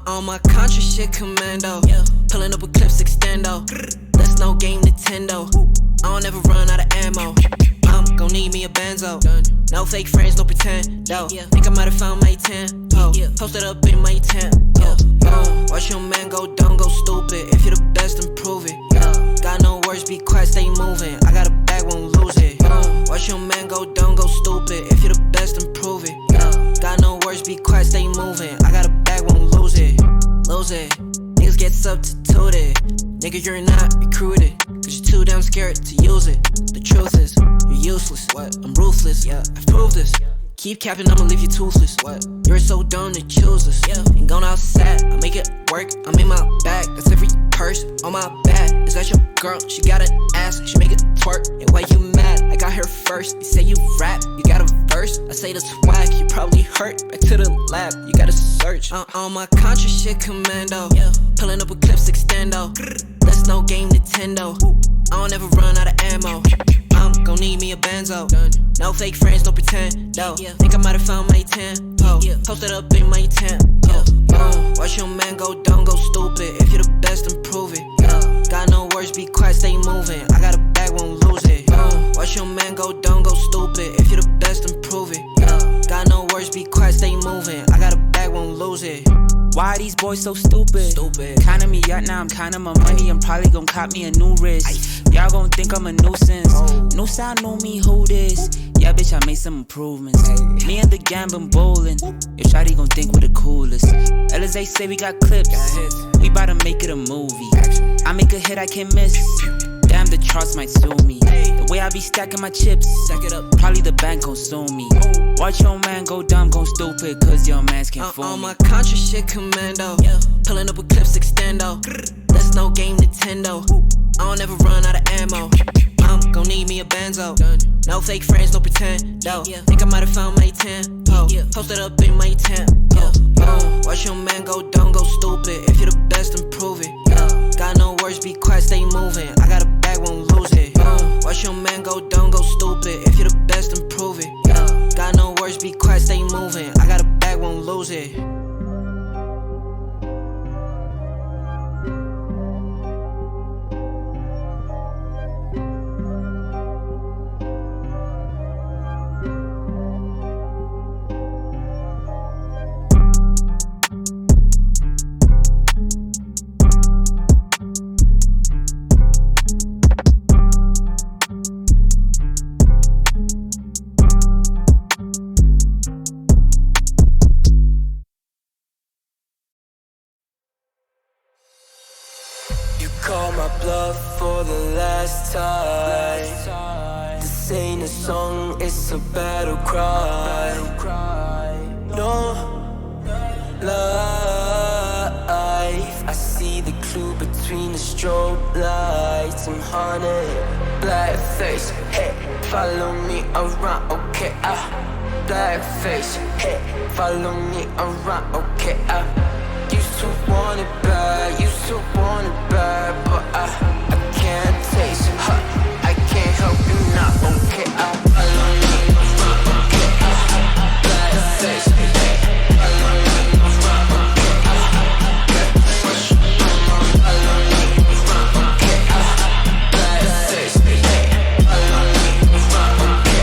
On my contra shit commando. Pulling up with clips extendo. That's no game Nintendo. I don't ever run out of ammo. I'm gon' need me a benzo. No fake friends, no pretend. Think I might have found my tempo. Posted up in my tempo. Watch your man go dumb, go stupid. If you're the best, then prove it. Got no words, be quiet, stay moving. I got a bag, won't lose it. Watch your man go dumb, go stupid. If you're the best, then prove it. Got no words, be quiet, stay moving. I got a bag, won't lose it. Lose it. Niggas get substituted. Nigga, you're not recruited. Cause you're too damn scared to use it. The truth is, you're useless. I'm ruthless. I've proved this. Keep capping, I'ma leave you toothless. You're so dumb to choose us. Ain't going outside, I make it work. I'm in my bag, that's every purse on my back. Is that your girl? She got an ass, she make it twerk. And why you mad? I got her first. You say you rap, you got a verse. I say the swag, you probably hurt. Back to the lab, you gotta search. On my contra shit commando. Pulling up with clips extendo. That's no game Nintendo. I don't ever run out of ammo. I'm gon' need me a benzo. No fake friends, no pretend. Think I might have found my tempo. Posted up in my tempo. Watch your man go dumb, go stupid. If you're the best, then prove it. Got no words, be quiet, stay moving. I got a bag, won't lose it. Watch your man go dumb, go stupid. If you're the best, then prove it. Got no words, be quiet, stay moving. I got a bag, won't lose it. Why are these boys so stupid? Counting me out now, I'm counting my money. I'm probably gon' cop me a new wrist. Y'all gon' think I'm a nuisance. New sound, know me, who this? Yeah, bitch, I made some improvements. Me and the gang been bowling. Your shawty gon' think we the coolest. Elizay say we got clips. We bout to make it a movie. I make a hit I can't miss. Damn, the charts might sue me. The way I be stacking my chips, probably the bank gon' sue me. Watch your man go dumb, go stupid, cause your mans can't fool me. On my contra shit commando. Pulling up with clips extendo. That's no game Nintendo. I don't ever run out of ammo. I'm gon' need me a benzo. No fake friends, no pretend. Think I might have found my tempo. Posted up in my tempo. Watch your man go dumb, go stupid. If you're the best, then prove it. Got no words, be quiet, stay moving. I got a bag, won't lose it. Watch your man go dumb, go stupid. If you're the best, then prove it. Got no words, be quiet, stay moving. I got a bag, won't lose it. Call my bluff for the last time. This ain't a song, it's a battle cry. No life. I see the clue between the strobe lights. I'm haunted, black face. Hey, follow me around, okay? Black face. Hey, follow me around, okay? Used to want it bad, used to want it bad, but I can't taste it, I can't help you now, okay, follow me around, okay, black face, follow me around, okay, follow me around, okay, black face, follow me around, okay,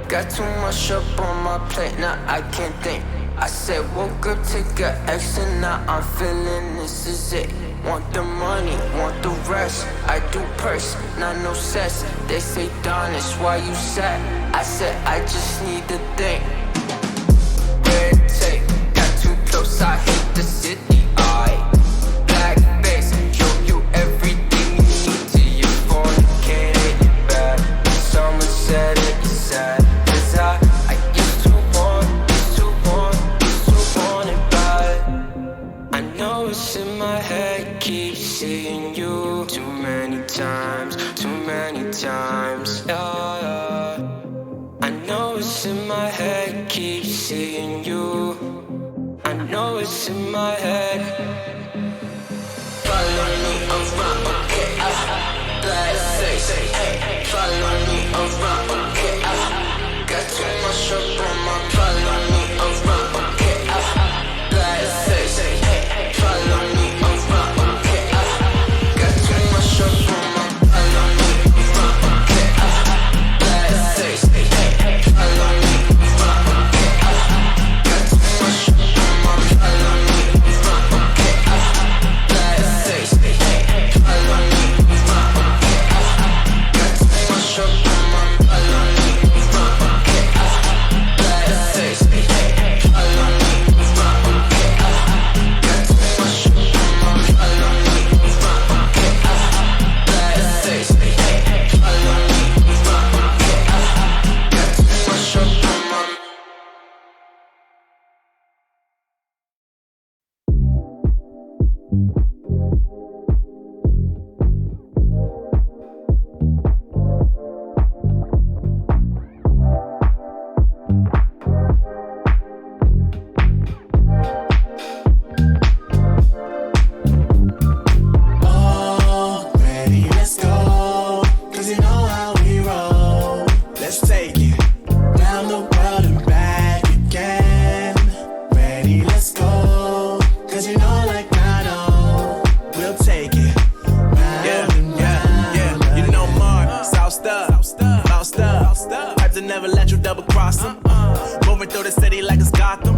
got too much up on my plate, now I can't think. I said woke up, take a X, and now I'm feeling this is it. Want the money, want the rest. I do purse, not no cess. They say Donis, why you sad? I said I just need to think. Red tape, got too close, I hate the city. Black face, show you everything you need to your phone, can't hit it back. Someone said it's sad. I used to want it bad. I know it's in my head, keep seeing you too many times, yeah. I know it's in my head, keep seeing you. I know it's in my head. Follow me around, okay? Black face, hey, follow me around, okay, got too much up on my, follow me around, okay, black face, hey, follow me around, okay, got too much up on my, follow me around, okay, black face, hey, follow me around, okay, got too much up on my, follow me around, okay, black face, hey, follow me around, okay, got too much up on my, follow me around, okay, black face, hey, follow me around, okay, got too much up on my, follow me around, okay, black face, hey, follow me around, okay, got too much up on my. Ready, let's go. Cause you know how we roll. Let's take it round the world and back again. Ready, let's go. Cause you know, like I know, we'll take it round and round. You know Mark, South Star, Bossed up. Types that never let you double cross them. Moving through the city like it's Gotham.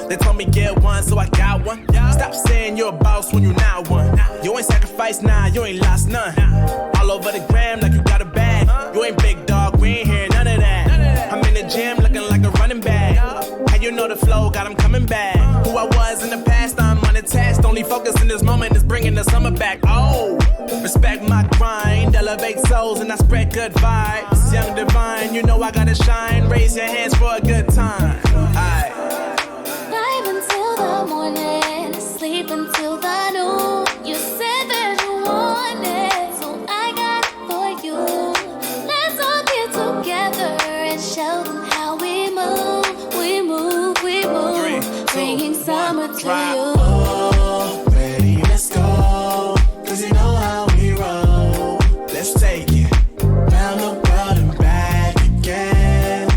They told me get one, so I got one. Stop saying you're a boss when you not one. You ain't sacrificed, nah, you ain't lost none. All over the gram like you got a bag. You ain't big dog, we ain't hear none of that. I'm in the gym looking like a running back. How you know the flow, got 'em coming back. Who I was in the past, I'm unattached. Only focus in this moment is bringing the summer back. Oh, respect my grind, elevate souls and I spread good vibes. Young divine, you know I gotta shine. Raise your hands for a good time. Aight. Live until the morning, sleep until the noon. You said that you want it, so I got it for you. Let's all get together and show them how we move. We move, we move, 3, 2, bringing 1, summer to drop. you. Oh, ready, let's go. Cause you know how we roll. Let's take it round the world and back again.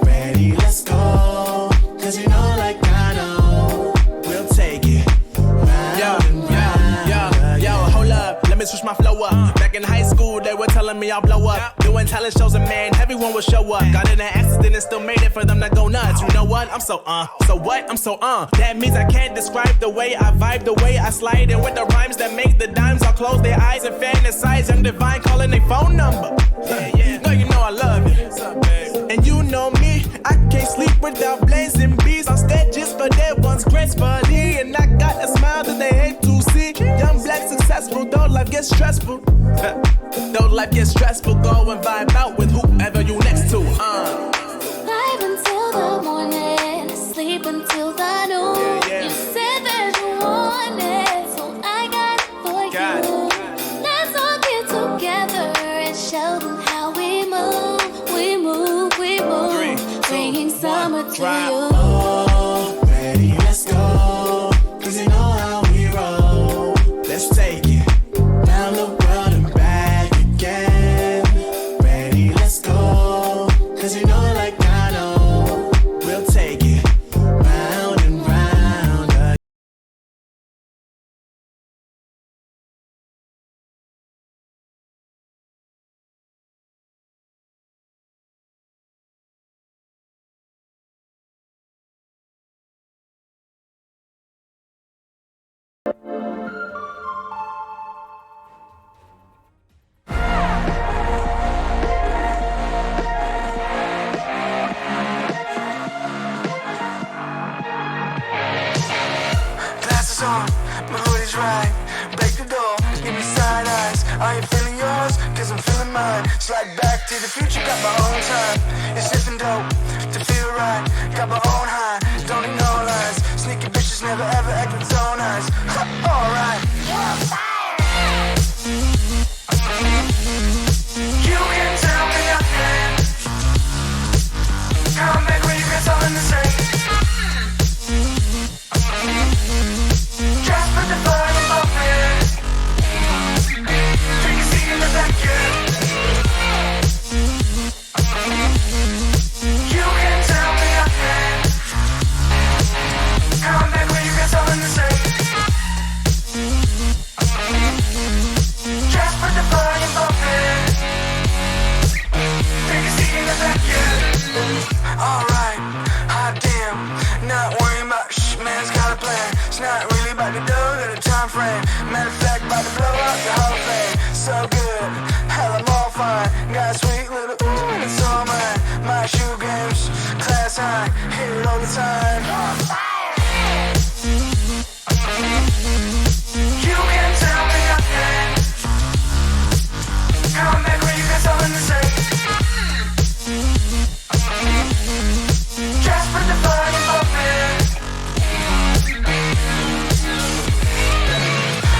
Ready, let's go. Cause you know, like I know, we'll take it round and round. Yo, hold up, let me switch my flow up. Back in high school, they were telling me I'll blow up. Doing talent shows and man, everyone will show up. Got in an accident and still made it for them to go nuts. You know what? I'm so what? I'm so That means I can't describe the way I vibe, the way I slide. And with the rhymes that make the dimes, I'll close their eyes and fantasize. Young divine calling their phone number. Girl, you know I love you. And you know me, I can't sleep without blazing beats on stages for their ones gracefully. And I got a smile that they hate to see. Young black successful, though life gets stressful. Though life gets stressful, go and vibe out with whoever you next to. Live until the morning, sleep until the noon. You said that you want it, so I got it for Got you. Let's all get together and show them how we move. We move, we move, 3, 2, bringing 1, summer to drop. you. Oh, ready, let's go. Cause you know how we roll. Let's take it round the world and back again. Ready, let's go. Cause you know, like I know, we'll take it round and round again. Glasses on, my hoodie's right. Break the door, give me side eyes. Are you feeling yours? Cause I'm feeling mine. Slide back to the future, got my own time. It's different dope to feel right. Got my own high, don't need no lies. Sneaky bitches never ever acting so nice. Alright. You can tell me nothing. Come back when you got something to say. Just put the fire above me. Take a It's not really about the dough, got a time frame. Matter of fact, about to blow up the Hall of Fame. So good, hell, I'm all fine. Got a sweet little ooh, and it's all mine. My shoe games, class high, hit it all the time. You can tell me nothing. Come back when you got something to say. Just put the body bumping.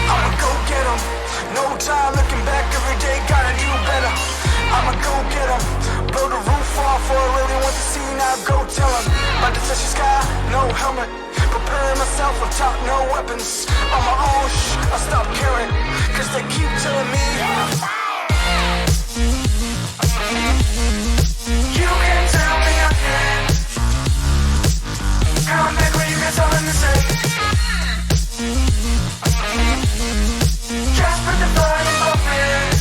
I'ma go get 'em. No time looking back, every day gotta do better. I'ma go get 'em. Blow the roof off for I really want to see, now go tell 'em. About to touch the sky, no helmet. Preparing myself on top, no weapons. On my own, I stop caring. Cause they keep telling me you can tell me nothing. Come back when you got something to say. Just put the body bumping.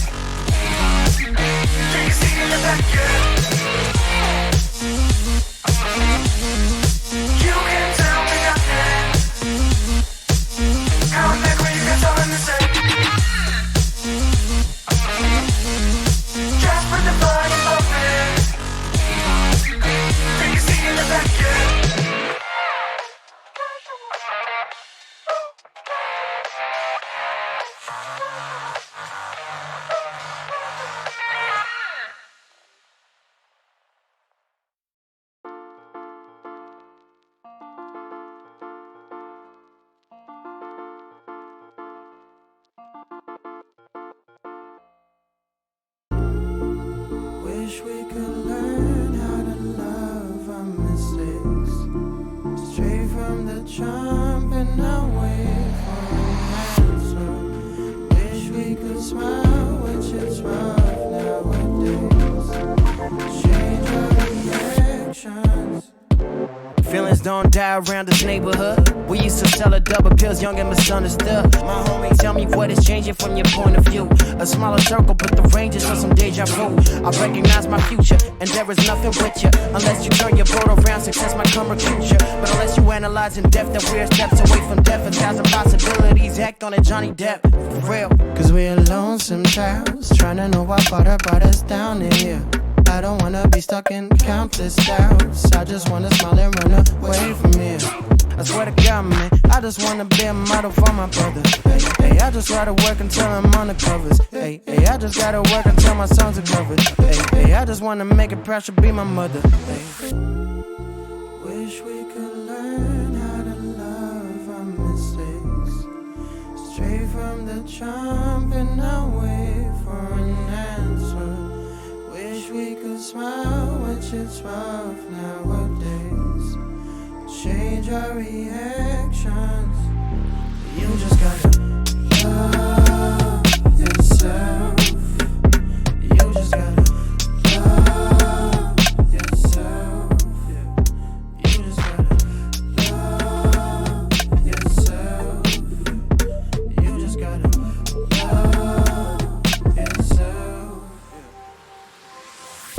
Can you see in the back, yeah? You can tell me nothing. Come back when you got something to say. Just put the body bumping. Can you see in the back, yeah? Wish we could learn how to love our mistakes. Straight from the jump and now wait for an answer. Wish we could smile, which is rough nowadays. Change our reactions. Feelings don't die around this neighborhood. We used to sell a double pills, young and misunderstood. My homie, tell me what is changing from your point of view. A smaller circle, but the range is for some deja vu. I recognize my future, and there is nothing with you. Unless you turn your boat around, success might come recruit you. But unless you analyze in depth that we're steps away from death, 1,000 possibilities, act on it, Johnny Depp. For real. Cause we're lonesome childs, trying to know what brought us down to here. I don't wanna be stuck in countless doubts. I just wanna smile and run away from here. I swear to God, man, I just wanna be a model for my brother. Hey, hey, I just gotta work until I'm on the covers. Hey, hey, I just gotta work until my songs are covered. Hey, hey, I just wanna make it proud to be my mother. Hey. Wish we could learn how to love our mistakes. Straight from the jump and now wait for an answer. Wish we could smile, which is rough nowadays. Change our reactions. You just gotta love yourself. You just gotta love yourself. You just gotta love yourself. You just gotta love yourself.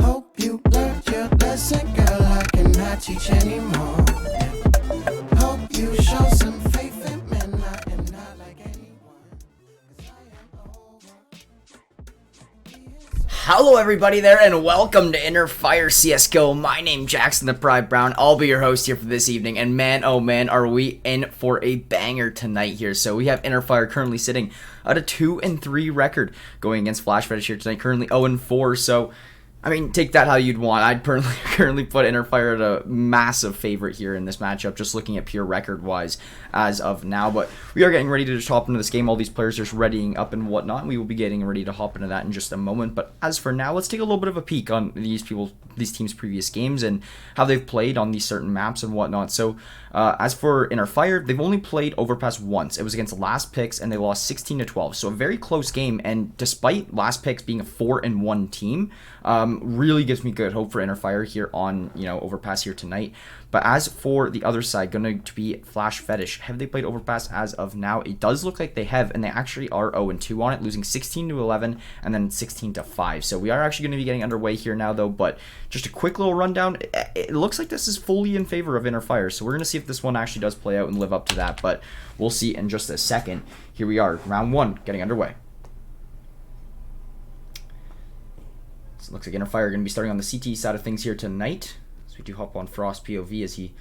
Hope you learned your lesson, girl. I cannot teach anymore. Hope you show some faith in men, I am not like anyone. 'Cause I am over. Hello everybody there and welcome to Inner Fire CSGO. My name Jackson the Pride Brown. I'll be your host here for this evening, and man oh man are we in for a banger tonight here. So we have Inner Fire currently sitting at a 2-3 record going against Flash Fetish here tonight, currently 0-4. So I mean, take that how you'd want. I'd currently put Inner Fire at a massive favorite here in this matchup, just looking at pure record-wise as of now. But we are getting ready to just hop into this game. All these players are just readying up and whatnot. We will be getting ready to hop into that in just a moment. But as for now, let's take a little bit of a peek on these teams' previous games and how they've played on these certain maps and whatnot. So as for Inner Fire, they've only played Overpass once. It was against Last Picks, and they lost 16-12. So a very close game. And despite Last Picks being a 4-1 team, really gives me good hope for Inner Fire here on, Overpass here tonight. But as for the other side, going to be Flash Fetish. Have they played Overpass as of now? It does look like they have, and they actually are 0-2 on it, losing 16-11 and then 16-5. So we are actually going to be getting underway here now, though. But just a quick little rundown. It looks like this is fully in favor of Inner Fire. So we're going to see if this one actually does play out and live up to that. But we'll see in just a second. Here we are, round 1, getting underway. So it looks like Inner Fire are going to be starting on the CT side of things here tonight. We do hop on Frost POV as he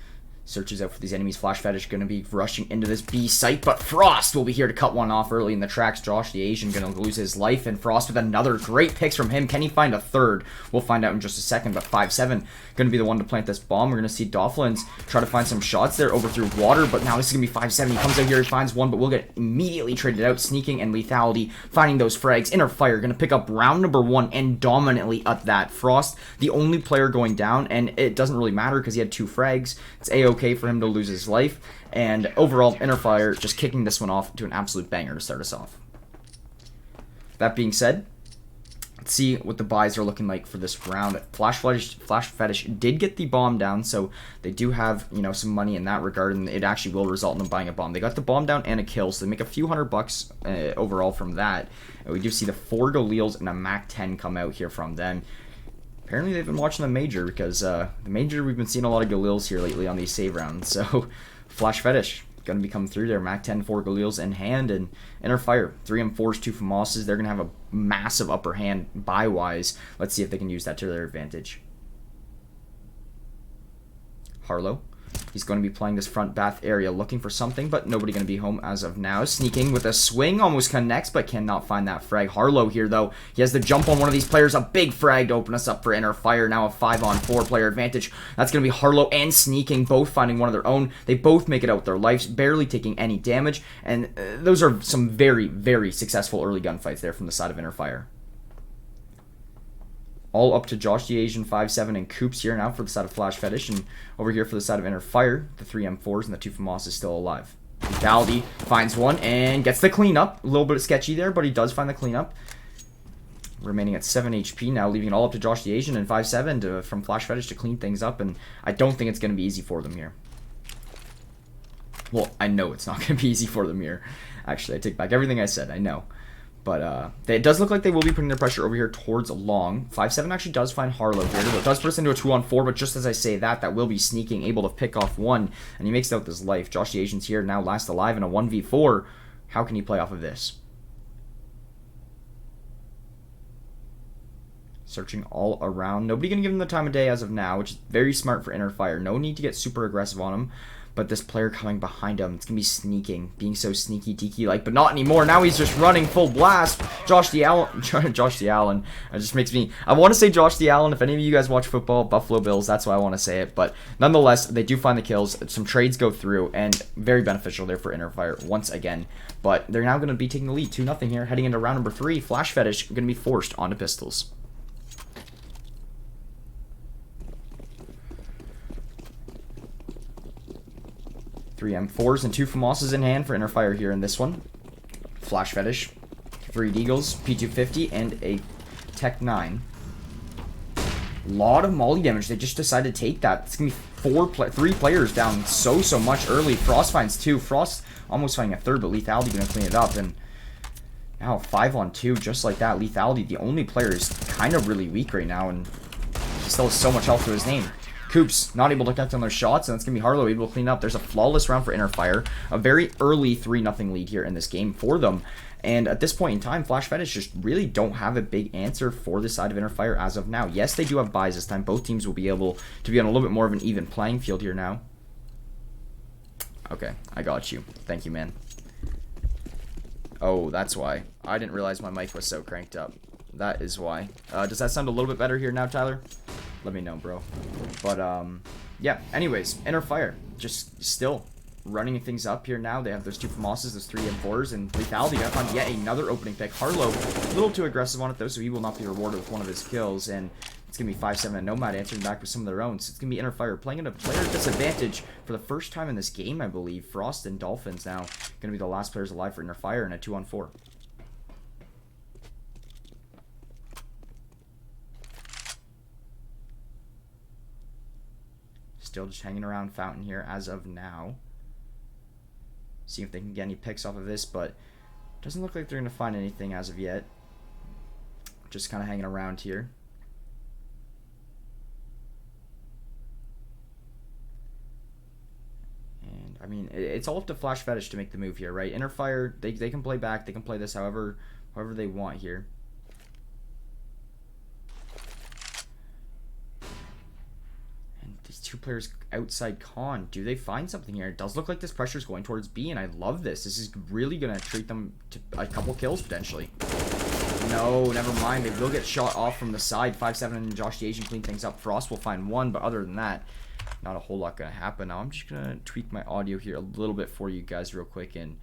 searches out for these enemies. Flash Fetish going to be rushing into this B site, but Frost will be here to cut one off early in the tracks. Josh the Asian going to lose his life, and Frost with another great picks from him. Can he find a third? We'll find out in just a second, but 5-7 going to be the one to plant this bomb. We're going to see Dolphins try to find some shots there over through water, but now this is going to be 5-7. He comes out here, he finds one, but we'll get immediately traded out. Sneaking and lethality, finding those frags. Inner Fire going to pick up round number 1 and dominantly at that. Frost, the only player going down, and it doesn't really matter because he had 2 frags. It's a-okay for him to lose his life, and overall, Inner Fire just kicking this one off to an absolute banger to start us off. That being said, let's see what the buys are looking like for this round. Flash Fetish did get the bomb down, so they do have, some money in that regard, and it actually will result in them buying a bomb. They got the bomb down and a kill, so they make a few $100 overall from that. And we do see the 4 Goleals and a Mac 10 come out here from them. Apparently they've been watching the Major, because the Major, we've been seeing a lot of Goleals here lately on these save rounds. So Flash Fetish going to be coming through there. Mac 10, 4 Goleals in hand, and Inner Fire, 3 M4s, 2 Famosas. They're going to have a massive upper hand buy-wise. Let's see if they can use that to their advantage. Harlow. He's going to be playing this front bath area, looking for something, but nobody going to be home as of now. Sneaking with a swing, almost connects, but cannot find that frag. Harlow here, though. He has the jump on one of these players, a big frag to open us up for Inner Fire. Now a 5-on-4 player advantage. That's going to be Harlow and Sneaking, both finding one of their own. They both make it out with their lives, barely taking any damage, and those are some very, very successful early gunfights there from the side of Inner Fire. All up to Josh the Asian, 5-7, and Coops here now for the side of Flash Fetish. And over here for the side of Inner Fire, the 3 M4s and the 2 Famosas still alive. Valdi finds one and gets the cleanup. A little bit sketchy there, but he does find the cleanup. Remaining at 7 HP now, leaving it all up to Josh the Asian and 5-7 from Flash Fetish to clean things up. And I don't think it's going to be easy for them here. Well, I know it's not going to be easy for them here. Actually, I take back everything I said. I know. But it does look like they will be putting their pressure over here towards Long. 5-7 actually does find Harlow here. It does put us into a 2-on-4, but just as I say that, that will be Sneaking, able to pick off one, and he makes it out with his life. Josh the Asian's here, now last alive in a 1v4. How can he play off of this? Searching all around. Nobody going to give him the time of day as of now, which is very smart for Inner Fire. No need to get super aggressive on him. But this player coming behind him, it's going to be Sneaking, being so sneaky deaky-like, but not anymore. Now he's just running full blast. Josh the Allen, it just makes me, I want to say Josh the Allen. If any of you guys watch football, Buffalo Bills, that's why I want to say it. But nonetheless, they do find the kills. Some trades go through, and very beneficial there for Inner Fire once again. But they're now going to be taking the lead, 2-0 here, heading into round number 3. Flash Fetish going to be forced onto pistols. 3 M4s and 2 Famosas in hand for Inner Fire here in this one. Flash Fetish, 3 Deagles, P250, and a Tech 9. Lot of molly damage. They just decided to take that. It's going to be 3 players down so much early. Frost finds 2. Frost almost finding a third, but Lethality going to clean it up. And now 5-on-2, just like that. Lethality, the only player, is kind of really weak right now, and he still has so much health to his name. Coops not able to connect on their shots, and it's going to be Harlow able to clean up. There's a flawless round for Inner Fire. A very early 3-0 lead here in this game for them. And at this point in time, Flash Fetish just really don't have a big answer for the side of Inner Fire as of now. Yes, they do have buys this time. Both teams will be able to be on a little bit more of an even playing field here now. Okay, I got you. Thank you, man. Oh, that's why. I didn't realize my mic was so cranked up. That is why. Does that sound a little bit better here now, Tyler? Let me know, bro. But, yeah. Anyways, Inner Fire just still running things up here now. They have those 2 Famosas, those 3 M4s, and Lethality got found yet another opening pick. Harlow, a little too aggressive on it, though, so he will not be rewarded with one of his kills. And it's going to be 5-7 and Nomad answering back with some of their own. So it's going to be Inner Fire playing at a player disadvantage for the first time in this game, I believe. Frost and Dolphins now going to be the last players alive for Inner Fire in a 2-on-4. still just hanging around Fountain here as of now. See if they can get any picks off of this, but doesn't look like they're going to find anything as of yet. Just kind of hanging around here. And, I mean, it's all up to Flash Fetish to make the move here, right? Inner Fire, they can play back. They can play this however they want here. Two players outside con. Do they find something here? It does look like this pressure is going towards B, and I love this. This is really going to treat them to a couple kills, potentially. No, never mind. They will get shot off from the side. 5-7 and Josh the Asian clean things up. Frost will find one, but other than that, not a whole lot going to happen. Now, I'm just going to tweak my audio here a little bit for you guys real quick and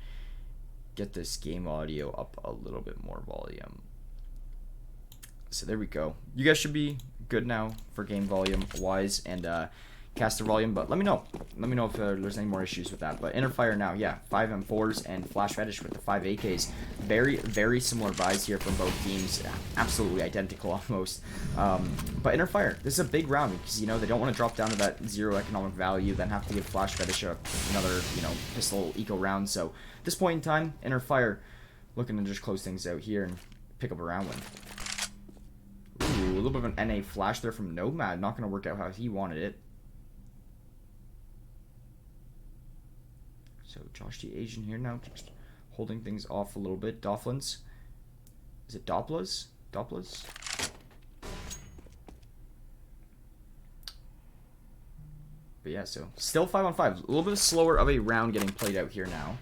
get this game audio up a little bit more volume. So there we go. You guys should be good now for game volume wise and caster volume, but let me know if there's any more issues with that. But Inner Fire now, yeah, 5 M4s and Flash Fetish with the 5 AKs. Very similar buys here from both teams, absolutely identical almost. But Inner Fire, this is a big round because, you know, they don't want to drop down to that 0 economic value, then have to give Flash Fetish another, you know, pistol eco round. So at this point in time, Inner Fire looking to just close things out here and pick up a round win. Ooh, a little bit of an NA flash there from Nomad, not going to work out how he wanted it. So Josh the Asian here now, just holding things off a little bit. Dofflins. Is it Dopplas? Dopplas? But yeah, so still 5-on-5. A little bit slower of a round getting played out here now.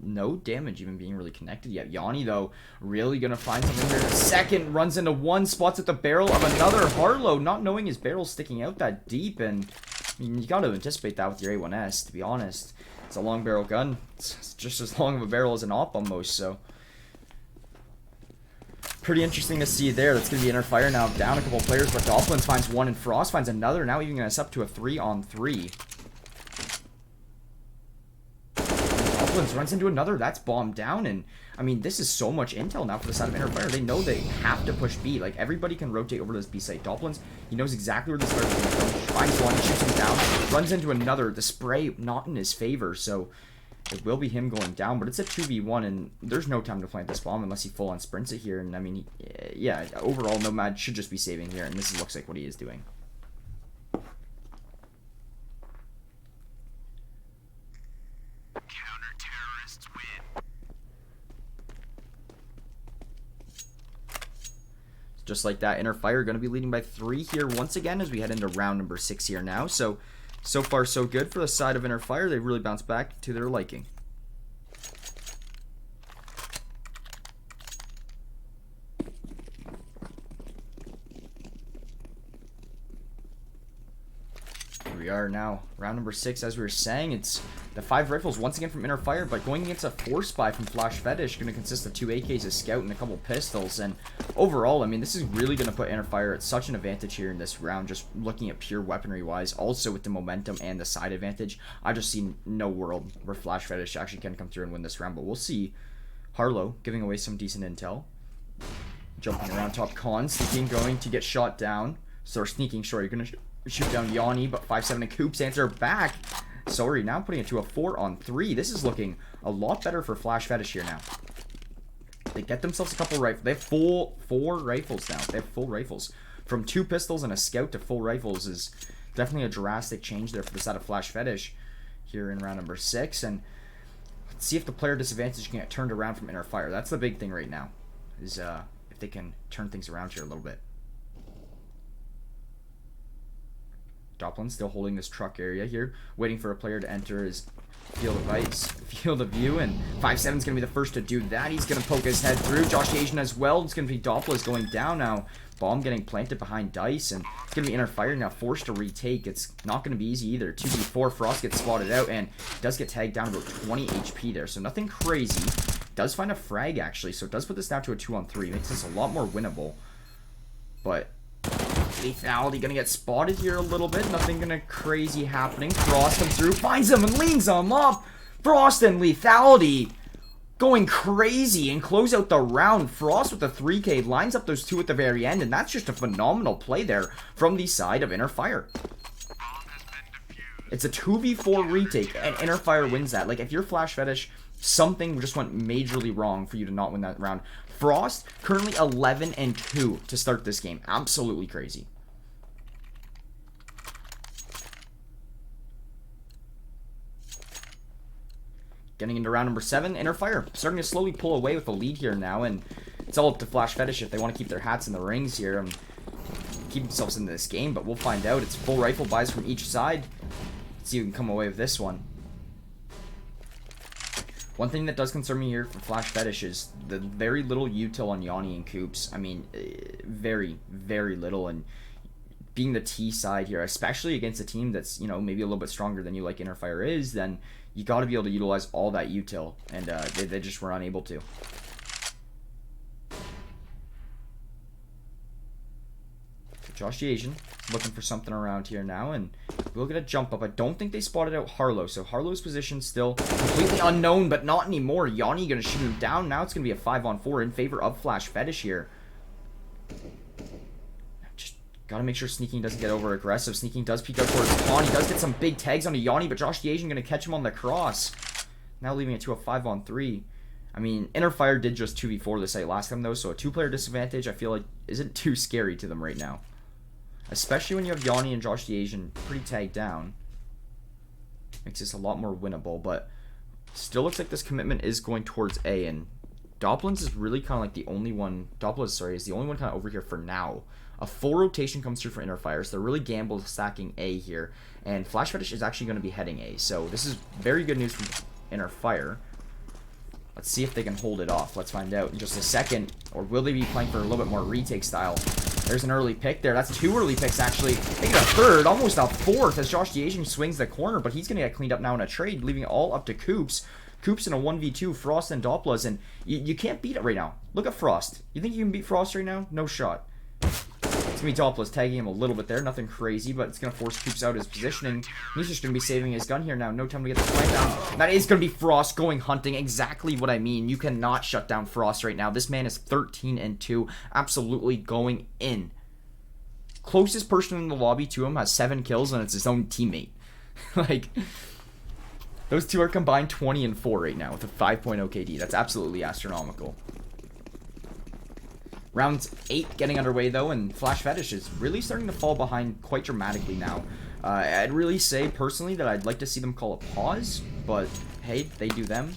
No damage even being really connected yet. Yanni, though, really going to find something here in a second. Runs into one, spots at the barrel of another Harlow, not knowing his barrel's sticking out that deep. And, I mean, you got to anticipate that with your A1S, to be honest. It's a long barrel gun. It's just as long of a barrel as an AWP almost, so. Pretty interesting to see there. That's going to be Inner Fire now, down a couple players, but Dolphins finds one and Frost finds another. Now even going to up to a 3-on-3. Runs into another. That's bombed down. And I mean, this is so much intel now for the side of Inner Fire. They know they have to push B. Like, everybody can rotate over to this B site. Doppelins, he knows exactly where this starts coming from. Finds one, shoots him down, runs into another. The spray not in his favor, so it will be him going down. But it's a 2v1, and there's no time to plant this bomb unless he full on sprints it here. And I mean, yeah, overall Nomad should just be saving here, and this looks like what he is doing. Just like that, Inner Fire going to be leading by 3 here once again as we head into round number 6 here now. So far so good for the side of Inner Fire. They've really bounced back to their liking. Here we are now, round number 6. As we were saying, it's the 5 rifles once again from Inner Fire, but going against a 4 spy from Flash Fetish, going to consist of 2 AKs, a scout, and a couple pistols. And overall, I mean, this is really going to put Inner Fire at such an advantage here in this round, just looking at pure weaponry wise. Also with the momentum and the side advantage, I just see no world where Flash Fetish actually can come through and win this round, but we'll see. Harlow giving away some decent intel, jumping around top con, sneaking, going to get shot down. So sneaking, sure, you're going to shoot down Yanni, but 5-7 and Coops answer back. Sorry, now putting it to a 4-on-3. This is looking a lot better for Flash Fetish here now. They get themselves a couple rifles. They have 4 rifles now. They have full rifles. From 2 pistols and a scout to full rifles is definitely a drastic change there for the side of Flash Fetish here in round number 6. And let's see if the player disadvantage can get turned around from Inner Fire. That's the big thing right now, is if they can turn things around here a little bit. Doppelin still holding this truck area here, waiting for a player to enter his field of view, and 5-7's going to be the first to do that. He's going to poke his head through. Josh Asian as well. It's going to be Doppelin going down now. Bomb getting planted behind Dice, and it's going to be Inner Fire now forced to retake. It's not going to be easy either. 2v4, Frost gets spotted out, and does get tagged down about 20 HP there, so nothing crazy. Does find a frag, actually, so it does put this now to a 2-on-3. Makes this a lot more winnable, but lethality gonna get spotted here a little bit. Nothing gonna crazy happening. Frost comes through, finds him and leans him up. Frost and lethality. going crazy and close out the round. Frost with the 3K lines up those two at the very end, and that's just a phenomenal play there from the side of Inner Fire. It's a 2v4 retake, and Inner Fire wins that. Like, if you're Flash Fetish, something just went majorly wrong for you to not win that round. Frost, currently 11-2 to start this game. Absolutely crazy. Getting into round number 7, Inner Fire starting to slowly pull away with the lead here now, and it's all up to Flash Fetish if they want to keep their hats in the rings here and keep themselves in this game, but we'll find out. It's full rifle buys from each side. Let's see who can come away with this one. One thing that does concern me here for Flash Fetish is the very little util on Yanni and Coops. I mean, very, very little, and being the T side here, especially against a team that's, you know, maybe a little bit stronger than you like Inner Fire is, then you got to be able to utilize all that util, and they just were unable to. Josh the Asian looking for something around here now, and we'll get a jump up. I don't think they spotted out Harlow, so Harlow's position still completely unknown, but not anymore. Yanni gonna shoot him down. Now it's gonna be a 5-on-4 in favor of Flash Fetish here. Just gotta make sure Sneaking doesn't get over aggressive. Sneaking does peek out towards Pawn. He does get some big tags onto Yanni, but Josh the Asian gonna catch him on the cross. Now leaving it to a 5-on-3. I mean, Inner Fire did just 2v4 the site last time though, so a 2-player disadvantage I feel like isn't too scary to them right now. Especially when you have Yanni and Josh the Asian pretty tagged down. Makes this a lot more winnable, but still looks like this commitment is going towards A, and Doppelins is really kind of like the only one, is the only one kind of over here for now. A full rotation comes through for Inner Fire, so they're really gambled stacking A here, and Flash Fetish is actually going to be heading A, so this is very good news from Inner Fire. Let's see if they can hold it off. Let's find out in just a second, or will they be playing for a little bit more retake style? There's an early pick there. That's 2 early picks, actually. Making a 3rd, almost a 4th, as Josh the Asian swings the corner, but he's going to get cleaned up now in a trade, leaving it all up to Coops. Coops in a 1v2, Frost and Dopplas, and you can't beat it right now. Look at Frost. You think you can beat Frost right now? No shot. It's going to be Dopplas tagging him a little bit there. Nothing crazy, but it's going to force Coops out his positioning. He's just going to be saving his gun here now. No time to get the flank down. That is going to be Frost going hunting. Exactly what I mean. You cannot shut down Frost right now. This man is 13-2. Absolutely going in. Closest person in the lobby to him has 7 kills, and it's his own teammate. Like, those two are combined 20-4 right now with a 5.0 KD. That's absolutely astronomical. Round 8 getting underway, though, and Flash Fetish is really starting to fall behind quite dramatically now. I'd really say, personally, that I'd like to see them call a pause, but hey, they do them.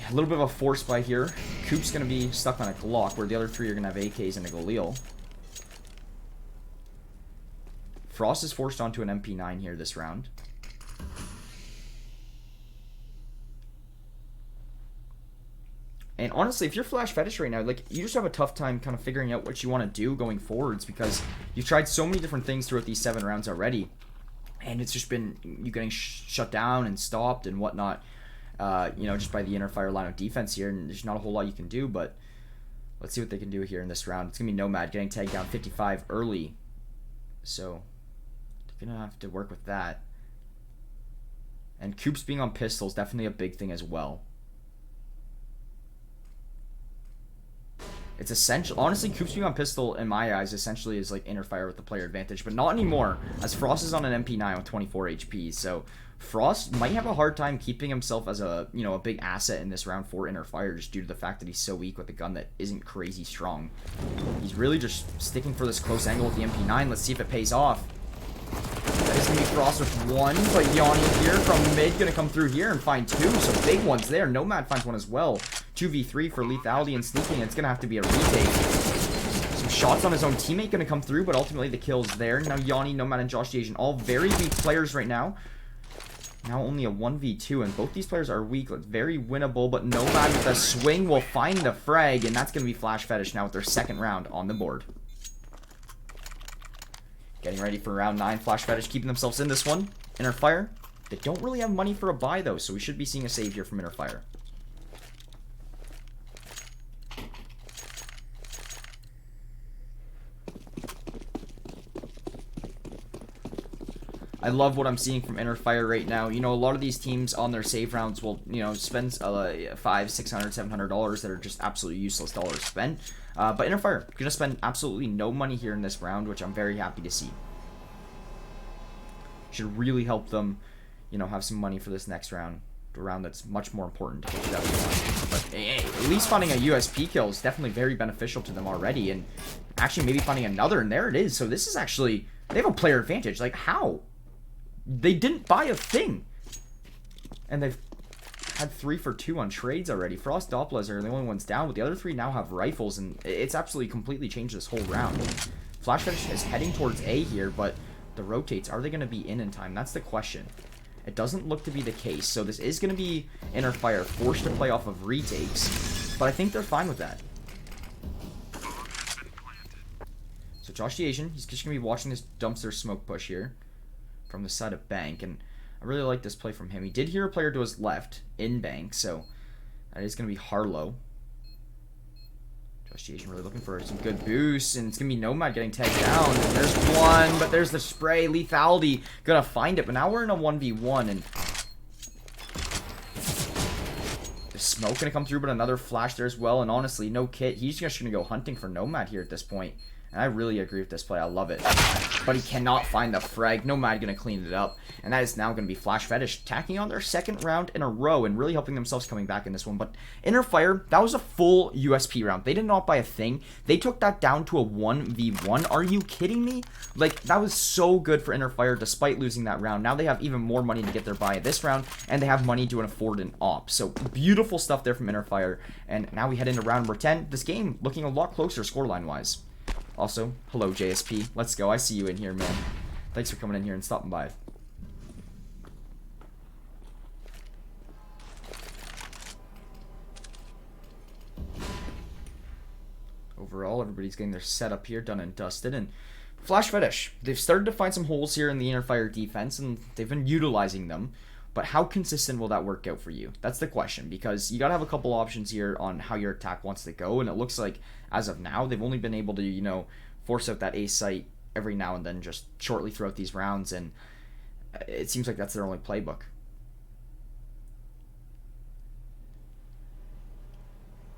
A little bit of a force by here. Coop's going to be stuck on a Glock, where the other 3 are going to have AKs and a Galil. Frost is forced onto an MP9 here this round. And honestly, if you're Flash Fetish right now, like, you just have a tough time kind of figuring out what you want to do going forwards, because you've tried so many different things throughout these 7 rounds already, and it's just been you getting shut down and stopped and whatnot, you know, just by the Inner Fire line of defense here, and there's not a whole lot you can do, but let's see what they can do here in this round. It's going to be Nomad getting tagged down 55 early, so they're going to have to work with that. And Coops being on pistol is definitely a big thing as well. It's essential. Honestly, Coops being on pistol, in my eyes, essentially is like Inner Fire with the player advantage, but not anymore, as Frost is on an MP9 with 24 HP. So Frost might have a hard time keeping himself as a, you know, a big asset in this round for Inner Fire, just due to the fact that he's so weak with a gun that isn't crazy strong. He's really just sticking for this close angle with the MP9. Let's see if it pays off. That is going to be Frost with 1, but Yanni here from mid going to come through here and find 2, so big ones there. Nomad finds 1 as well. 2v3 for lethality and sneaking. It's going to have to be a retake. Some shots on his own teammate going to come through, but ultimately the kill is there. Now Yanni, Nomad, and Josh the Asian, all very weak players right now. Now only a 1v2, and both these players are weak. It's very winnable, but Nomad with a swing will find the frag, and that's going to be Flash Fetish now with their 2nd round on the board. Getting ready for round 9. Flash Fetish keeping themselves in this one. Inner Fire. They don't really have money for a buy, though, so we should be seeing a save here from Inner Fire. I love what I'm seeing from Inner Fire right now. You know, a lot of these teams on their save rounds will, you know, spend $500, $600, $700 that are just absolutely useless dollars spent. But Inner Fire gonna spend absolutely no money here in this round, which I'm very happy to see. Should really help them, you know, have some money for this next round. A round that's much more important to get that one. But hey, at least finding a USP kill is definitely very beneficial to them already. And actually maybe finding another, and there it is. So this is actually, they have a player advantage. Like, how? They didn't buy a thing. And they've had 3 for 2 on trades already. Frost Doppler are the only ones down, but the other 3 now have rifles, and it's absolutely completely changed this whole round. Flash Fetish is heading towards A here, but the rotates, are they going to be in time? That's the question. It doesn't look to be the case, so this is going to be Inner Fire forced to play off of retakes, but I think they're fine with that. So Josh the Asian, he's just going to be watching this dumpster smoke push here from the side of Bank, and I really like this play from him. He did hear a player to his left in Bank, so that is going to be Harlow. Josh the Asian really looking for some good boosts, and it's going to be Nomad getting tagged down. And there's one, but there's the spray. Lethality going to find it, but now we're in a 1v1, and the smoke going to come through, but another flash there as well, and honestly, no kit. He's just going to go hunting for Nomad here at this point. And I really agree with this play. I love it. But he cannot find the frag. Nomad going to clean it up. And that is now going to be Flash Fetish tacking on their second round in a row and really helping themselves coming back in this one. But Inner Fire, that was a full USP round. They did not buy a thing. They took that down to a 1v1. Are you kidding me? Like, that was so good for Inner Fire despite losing that round. Now they have even more money to get their buy this round. And they have money to afford an op. So beautiful stuff there from Inner Fire. And now we head into round number 10. This game looking a lot closer scoreline-wise. Also, hello JSP. Let's go. I see you in here, man. Thanks for coming in here and stopping by. Overall, everybody's getting their setup here done and dusted. And Flash Fetish, they've started to find some holes here in the Inner Fire defense, and they've been utilizing them. But how consistent will that work out for you? That's the question, because you got to have a couple options here on how your attack wants to go, and it looks like, as of now, they've only been able to, you know, force out that A site every now and then just shortly throughout these rounds, and it seems like that's their only playbook.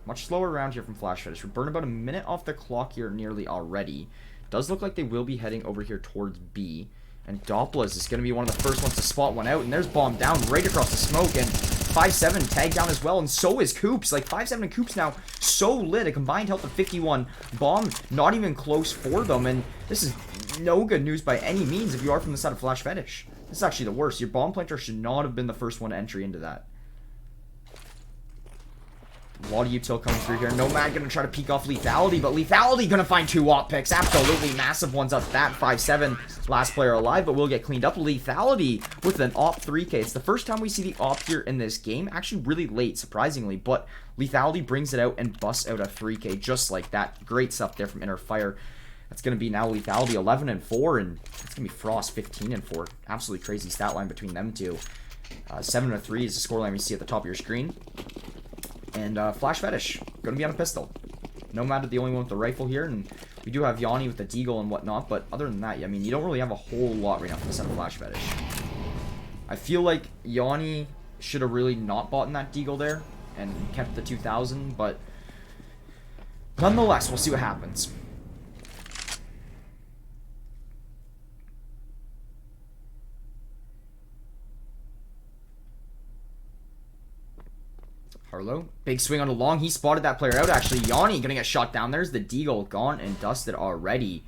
Much slower round here from Flash Fetish. We're burning about a minute off the clock here nearly already. Does look like they will be heading over here towards B. And Doppler is going to be one of the first ones to spot one out. And there's Bomb down right across the smoke. And 5-7 tagged down as well. And so is Coops. Like, 5-7 and Coops now so lit. A combined health of 51. Bomb not even close for them. And this is no good news by any means if you are from the side of Flash Fetish. This is actually the worst. Your Bomb planter should not have been the first one entry into that. A lot of util coming through here. Nomad going to try to peek off Lethality, but Lethality going to find 2 op picks. Absolutely massive ones up that. 5-7, last player alive, but will get cleaned up. Lethality with an op 3k. It's the first time we see the op here in this game. Actually really late, surprisingly, but Lethality brings it out and busts out a 3k just like that. Great stuff there from Inner Fire. That's going to be now Lethality 11-4, and it's going to be Frost 15-4. Absolutely crazy stat line between them two. 7-3 is the scoreline we see at the top of your screen. And Flash Fetish, going to be on a pistol. Nomad the only one with the rifle here, and we do have Yanni with the deagle and whatnot, but other than that, I mean, you don't really have a whole lot right now from the side of Flash Fetish. I feel like Yanni should have really not bought in that deagle there and kept the 2000, but nonetheless, we'll see what happens. Harlow, big swing on a long. He spotted that player out, actually. Yanni gonna get shot down. There's the deagle gone and dusted already.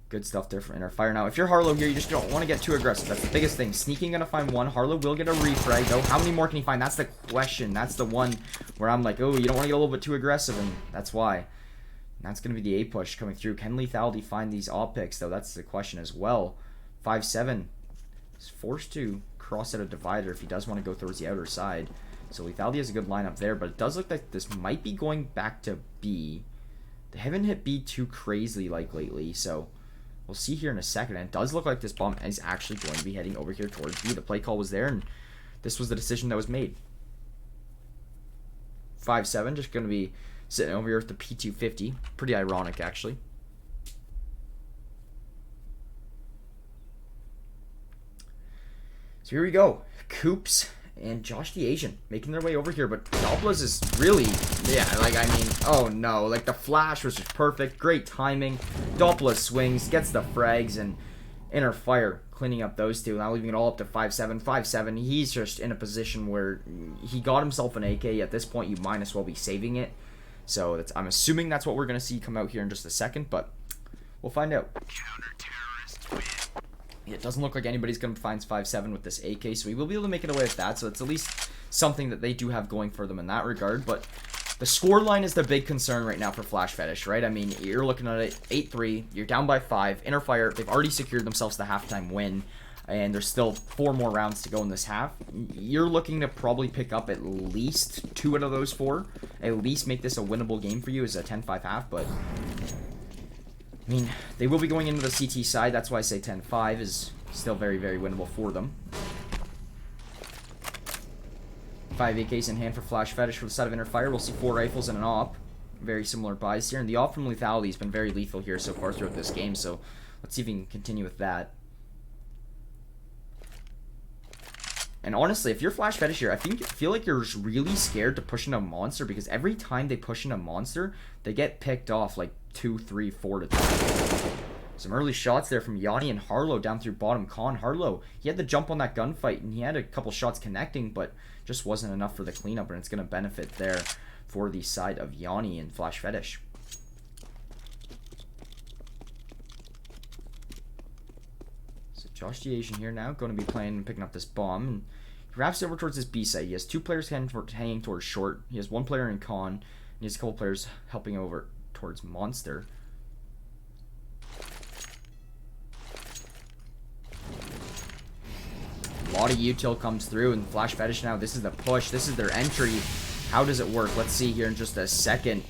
Good stuff there from Inner Fire. Now, if you're Harlow here, you just don't want to get too aggressive. That's the biggest thing. Sneaking gonna find one. Harlow will get a refrag, though. How many more can he find? That's the question. That's the one where I'm like, oh, you don't want to get a little bit too aggressive, and that's why. And that's gonna be the A push coming through. Can Lethality find these op picks, though? That's the question as well. 5-7 is forced to cross out a divider if he does want to go towards the outer side. So Lethality has a good lineup there, but it does look like this might be going back to B. They haven't hit B too crazily like lately, so we'll see here in a second. And it does look like this bomb is actually going to be heading over here towards B. The play call was there, and this was the decision that was made. 5-7, just going to be sitting over here with the P250. Pretty ironic, actually. So here we go. Coops and Josh the Asian making their way over here, but Doppler's is really, oh no, like the flash was just perfect, great timing. Doppler swings, gets the frags, and Inner Fire cleaning up those two, now leaving it all up to 5-7. 5-7, he's just in a position where he got himself an AK. At this point, you might as well be saving it. So I'm assuming that's what we're going to see come out here in just a second, but we'll find out. It doesn't look like anybody's going to find 5-7 with this AK, so we will be able to make it away with that. So it's at least something that they do have going for them in that regard. But the score line is the big concern right now for Flash Fetish, right? I mean, you're looking at it 8-3. You're down by 5. Inner Fire, they've already secured themselves the halftime win, and there's still 4 more rounds to go in this half. You're looking to probably pick up at least 2 out of those 4. At least make this a winnable game for you as a 10-5 half, but I mean, they will be going into the CT side. That's why I say 10-5 is still very, very winnable for them. 5 AKs in hand for Flash Fetish for the side of Inner Fire. We'll see 4 rifles and an AWP. Very similar buys here. And the AWP from Lethality has been very lethal here so far throughout this game. So let's see if we can continue with that. And honestly, if you're Flash Fetish here, I feel like you're really scared to push in a monster, because every time they push in a monster, they get picked off like 2, 3, 4 to 10. Some early shots there from Yanni and Harlow down through bottom con. Harlow, he had the jump on that gunfight, and he had a couple shots connecting, but just wasn't enough for the cleanup, and it's going to benefit there for the side of Yanni and Flash Fetish. So Josh the Asian here now, going to be playing and picking up this bomb, and he wraps over towards this B side. He has 2 players hanging towards short. He has 1 player in con, and he has a couple players helping over towards Monster. A lot of util comes through, and Flash Fetish now, this is the push. This is their entry. How does it work? Let's see here in just a second.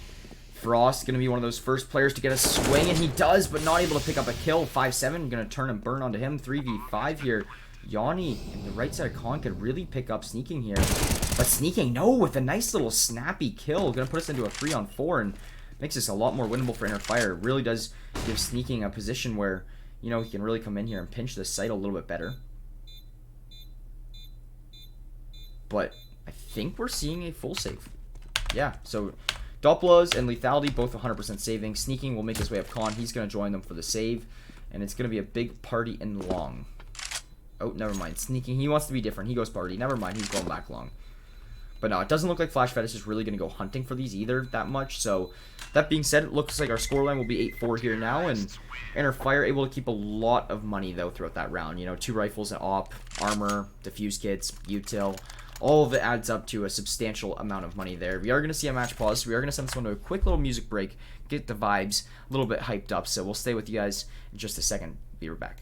Frost going to be one of those first players to get a swing, and he does, but not able to pick up a kill. 5-7, going to turn and burn onto him. 3v5 here. Yanni in the right side of con could really pick up sneaking here. But sneaking, no, with a nice little snappy kill. Going to put us into a 3-on-4, and makes this a lot more winnable for Inner Fire. It really does give sneaking a position where, you know, he can really come in here and pinch this site a little bit better. But I think we're seeing a full save. Yeah, so Doppler's and Lethality both 100% saving. Sneaking will make his way up con. He's going to join them for the save. And it's going to be a big party in long. Oh, never mind. Sneaking, he wants to be different. He goes party. Never mind, he's going back long. But no, it doesn't look like Flash Fetish is really going to go hunting for these either that much. So that being said, it looks like our scoreline will be 8-4 here now. And Inner Fire able to keep a lot of money, though, throughout that round. You know, 2 rifles, an AWP, armor, diffuse kits, util. All of it adds up to a substantial amount of money there. We are going to see a match pause. So we are going to send this one to a quick little music break, get the vibes a little bit hyped up. So we'll stay with you guys in just a second. Be right back.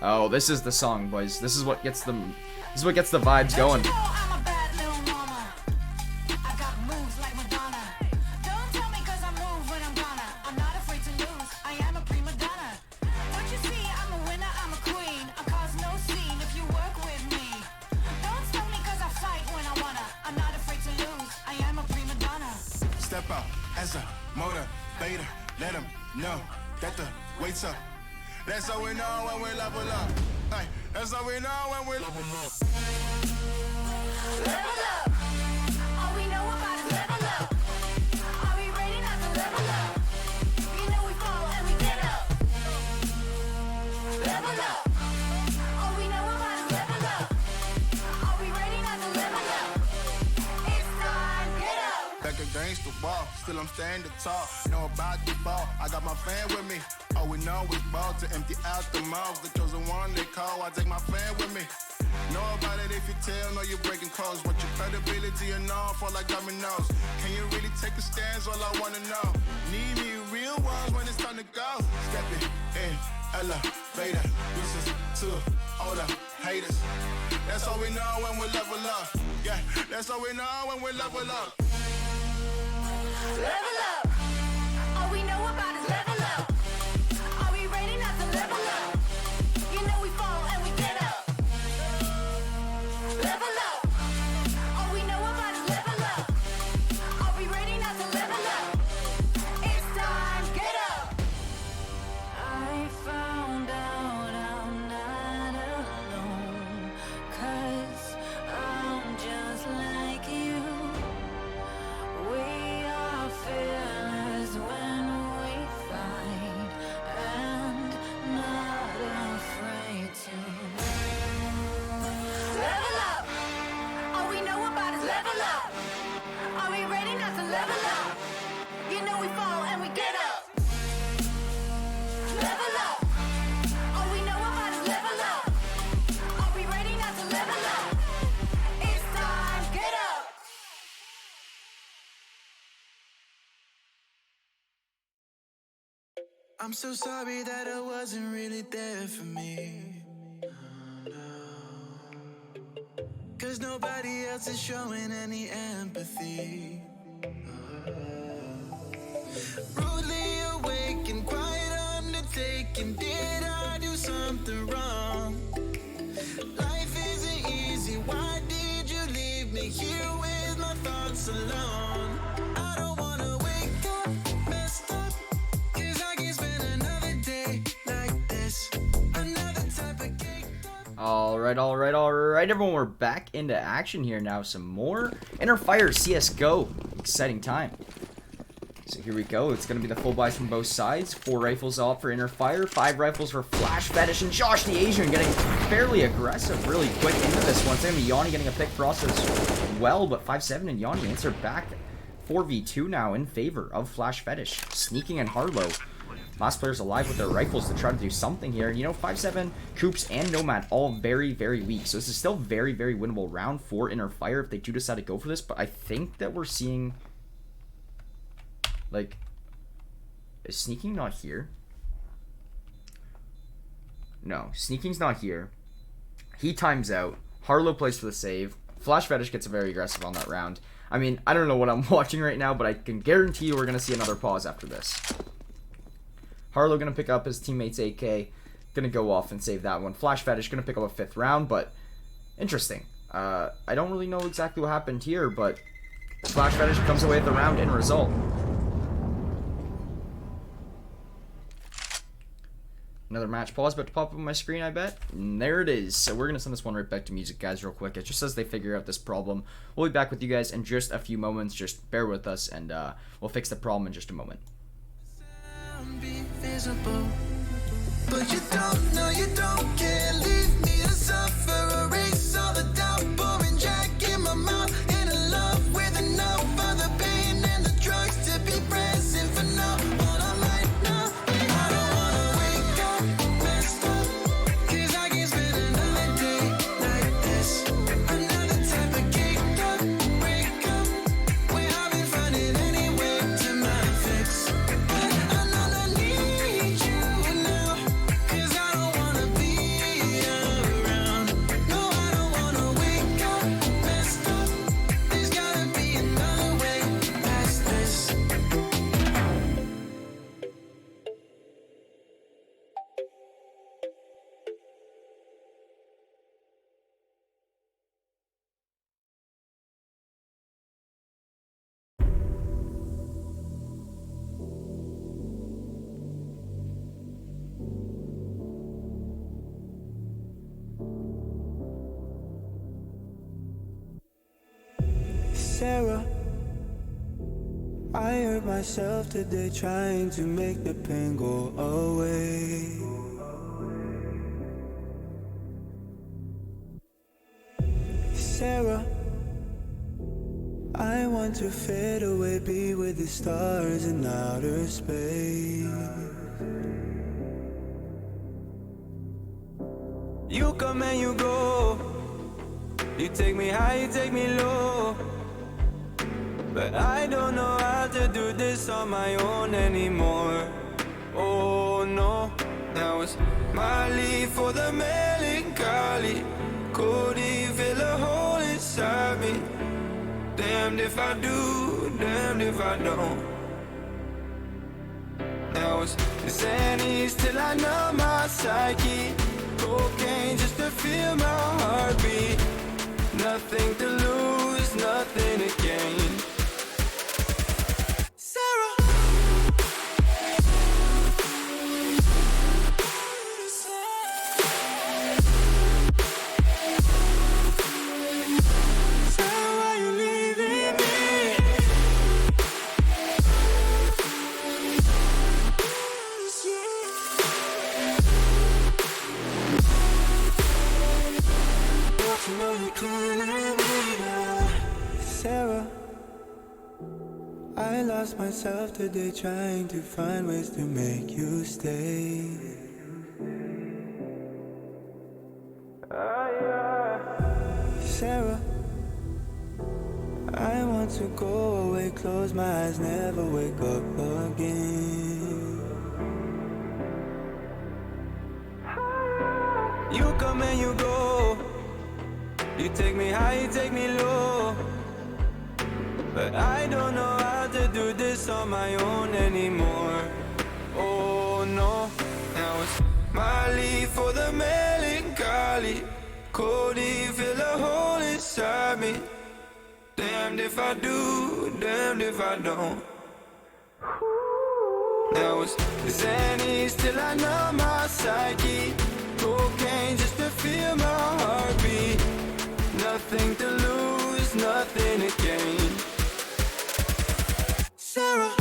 Oh, this is the song, boys. This is what gets the vibes going. Step out as a motivator, let them know that the weight's up. That's how we know when we level up. Hey, that's how we know when we level up. Level up. All we know about is level up. Are we ready not to level up? You know we fall and we get up. Level up. All we know about is level up. Are we ready not to level up? It's time, get up. Back against the wall, still I'm standing tall. Know about the ball, I got my fan with me. All we know is ball to empty out the mouths. The chosen one they call, I take my fan with me. Know about it if you tell, know you're breaking codes. What your credibility and all fall like dominoes. Can you really take a stance? All I wanna know. Need me real ones when it's time to go. Stepping in, elevator. Uses to all the haters. That's all we know when we level up. Yeah, that's all we know when we level up. Level up. All we know about is level up. Are we ready not to level up? You know we fall and we get up. Level up. All we know about is level up. Are we ready not to level up? It's time. I'm so sorry that I wasn't really there for me. Cause nobody else is showing any empathy. Rudely awake and quite undertaken. Did I do something wrong? Life isn't easy. Why did you leave me here with my thoughts alone? I don't wanna wake up messed up, cause I can spend another day like this. Another type of caked up. All right, everyone, we're back into action here now. Some more Inner Fire CSGO. Exciting time. So here we go. It's going to be the full buys from both sides. 4 rifles off for Inner Fire, 5 rifles for Flash Fetish, and Josh the Asian getting fairly aggressive really quick into this one. It's going to be Yanni getting a pick for us as well, but 5-7 and Yanni answer back 4v2 now in favor of Flash Fetish. Sneaking and Harlow. Last players alive with their rifles to try to do something here. And you know, 5-7, Coops, and Nomad all very, very weak. So this is still very, very winnable round for Inner Fire if they do decide to go for this. But I think that we're seeing, like, is Sneaking not here? No, Sneaking's not here. He times out. Harlow plays for the save. Flash Fetish gets very aggressive on that round. I mean, I don't know what I'm watching right now, but I can guarantee you we're going to see another pause after this. Harlow going to pick up his teammate's AK. Going to go off and save that one. Flash Fetish going to pick up a 5th round, but interesting. I don't really know exactly what happened here, but Flash Fetish comes away with the round in result. Another match pause about to pop up on my screen, I bet. And there it is. So we're going to send this one right back to music, guys, real quick. It just says they figure out this problem. We'll be back with you guys in just a few moments. Just bear with us, and we'll fix the problem in just a moment. Be visible, but you don't know, you don't care. Leave me to suffer, erase all the doubt. Pouring Jack in my mouth, and a love with enough of the pain and the drugs to be present for now. But I'm right now, I don't wanna wake up messed up, cause I can spend another day like this. Another type of caked up, break up, where I've been finding any way to my fix. Sarah, I hurt myself today trying to make the pain go away. Sarah, I want to fade away, be with the stars in outer space. You come and you go, you take me high, you take me low. But I don't know how to do this on my own anymore. Oh no, now it's my leave for the melancholy. Could he fill a hole inside me? Damned if I do, damned if I don't. Now it's Xannies till I know my psyche. Cocaine just to feel my heartbeat. Nothing to lose, nothing to gain. Sarah, I lost myself today trying to find ways to make you stay. Sarah, I want to go away, close my eyes, never wake up again. come and you go. You take me high, you take me low. But I don't know how to do this on my own anymore. Oh no, now it's Molly for the melancholy. Cody, fill a hole inside me. Damned if I do, damned if I don't. Now it's Xannies till I know my psyche. Cocaine just to feel my heartbeat. Nothing to lose, nothing to gain. Sarah.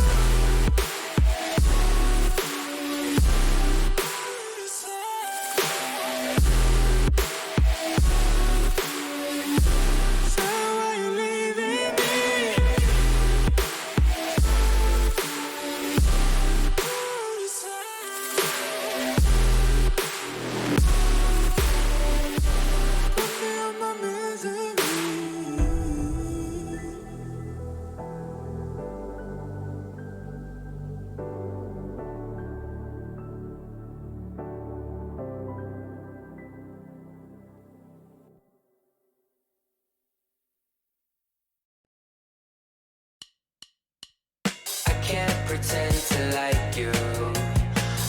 Can't pretend to like you.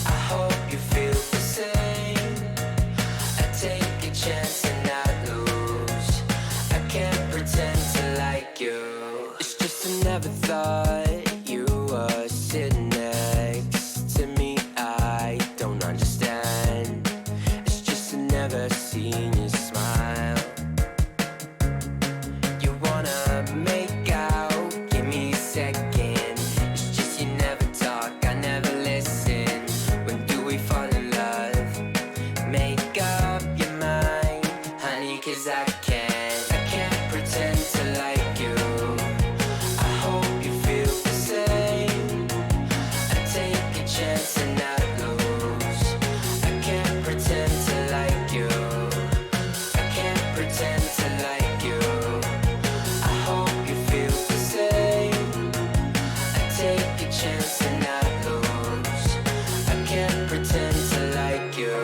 I hope you feel the same. I take a chance and not lose. I can't pretend to like you. It's just I never thought you were sitting next to me. I don't understand. It's just I never seen you smile. You wanna make out, give me a second. Cause I can't pretend to like you. I hope you feel the same. I take a chance and not lose. I can't pretend to like you. I can't pretend to like you. I hope you feel the same. I take a chance and not lose. I can't pretend to like you.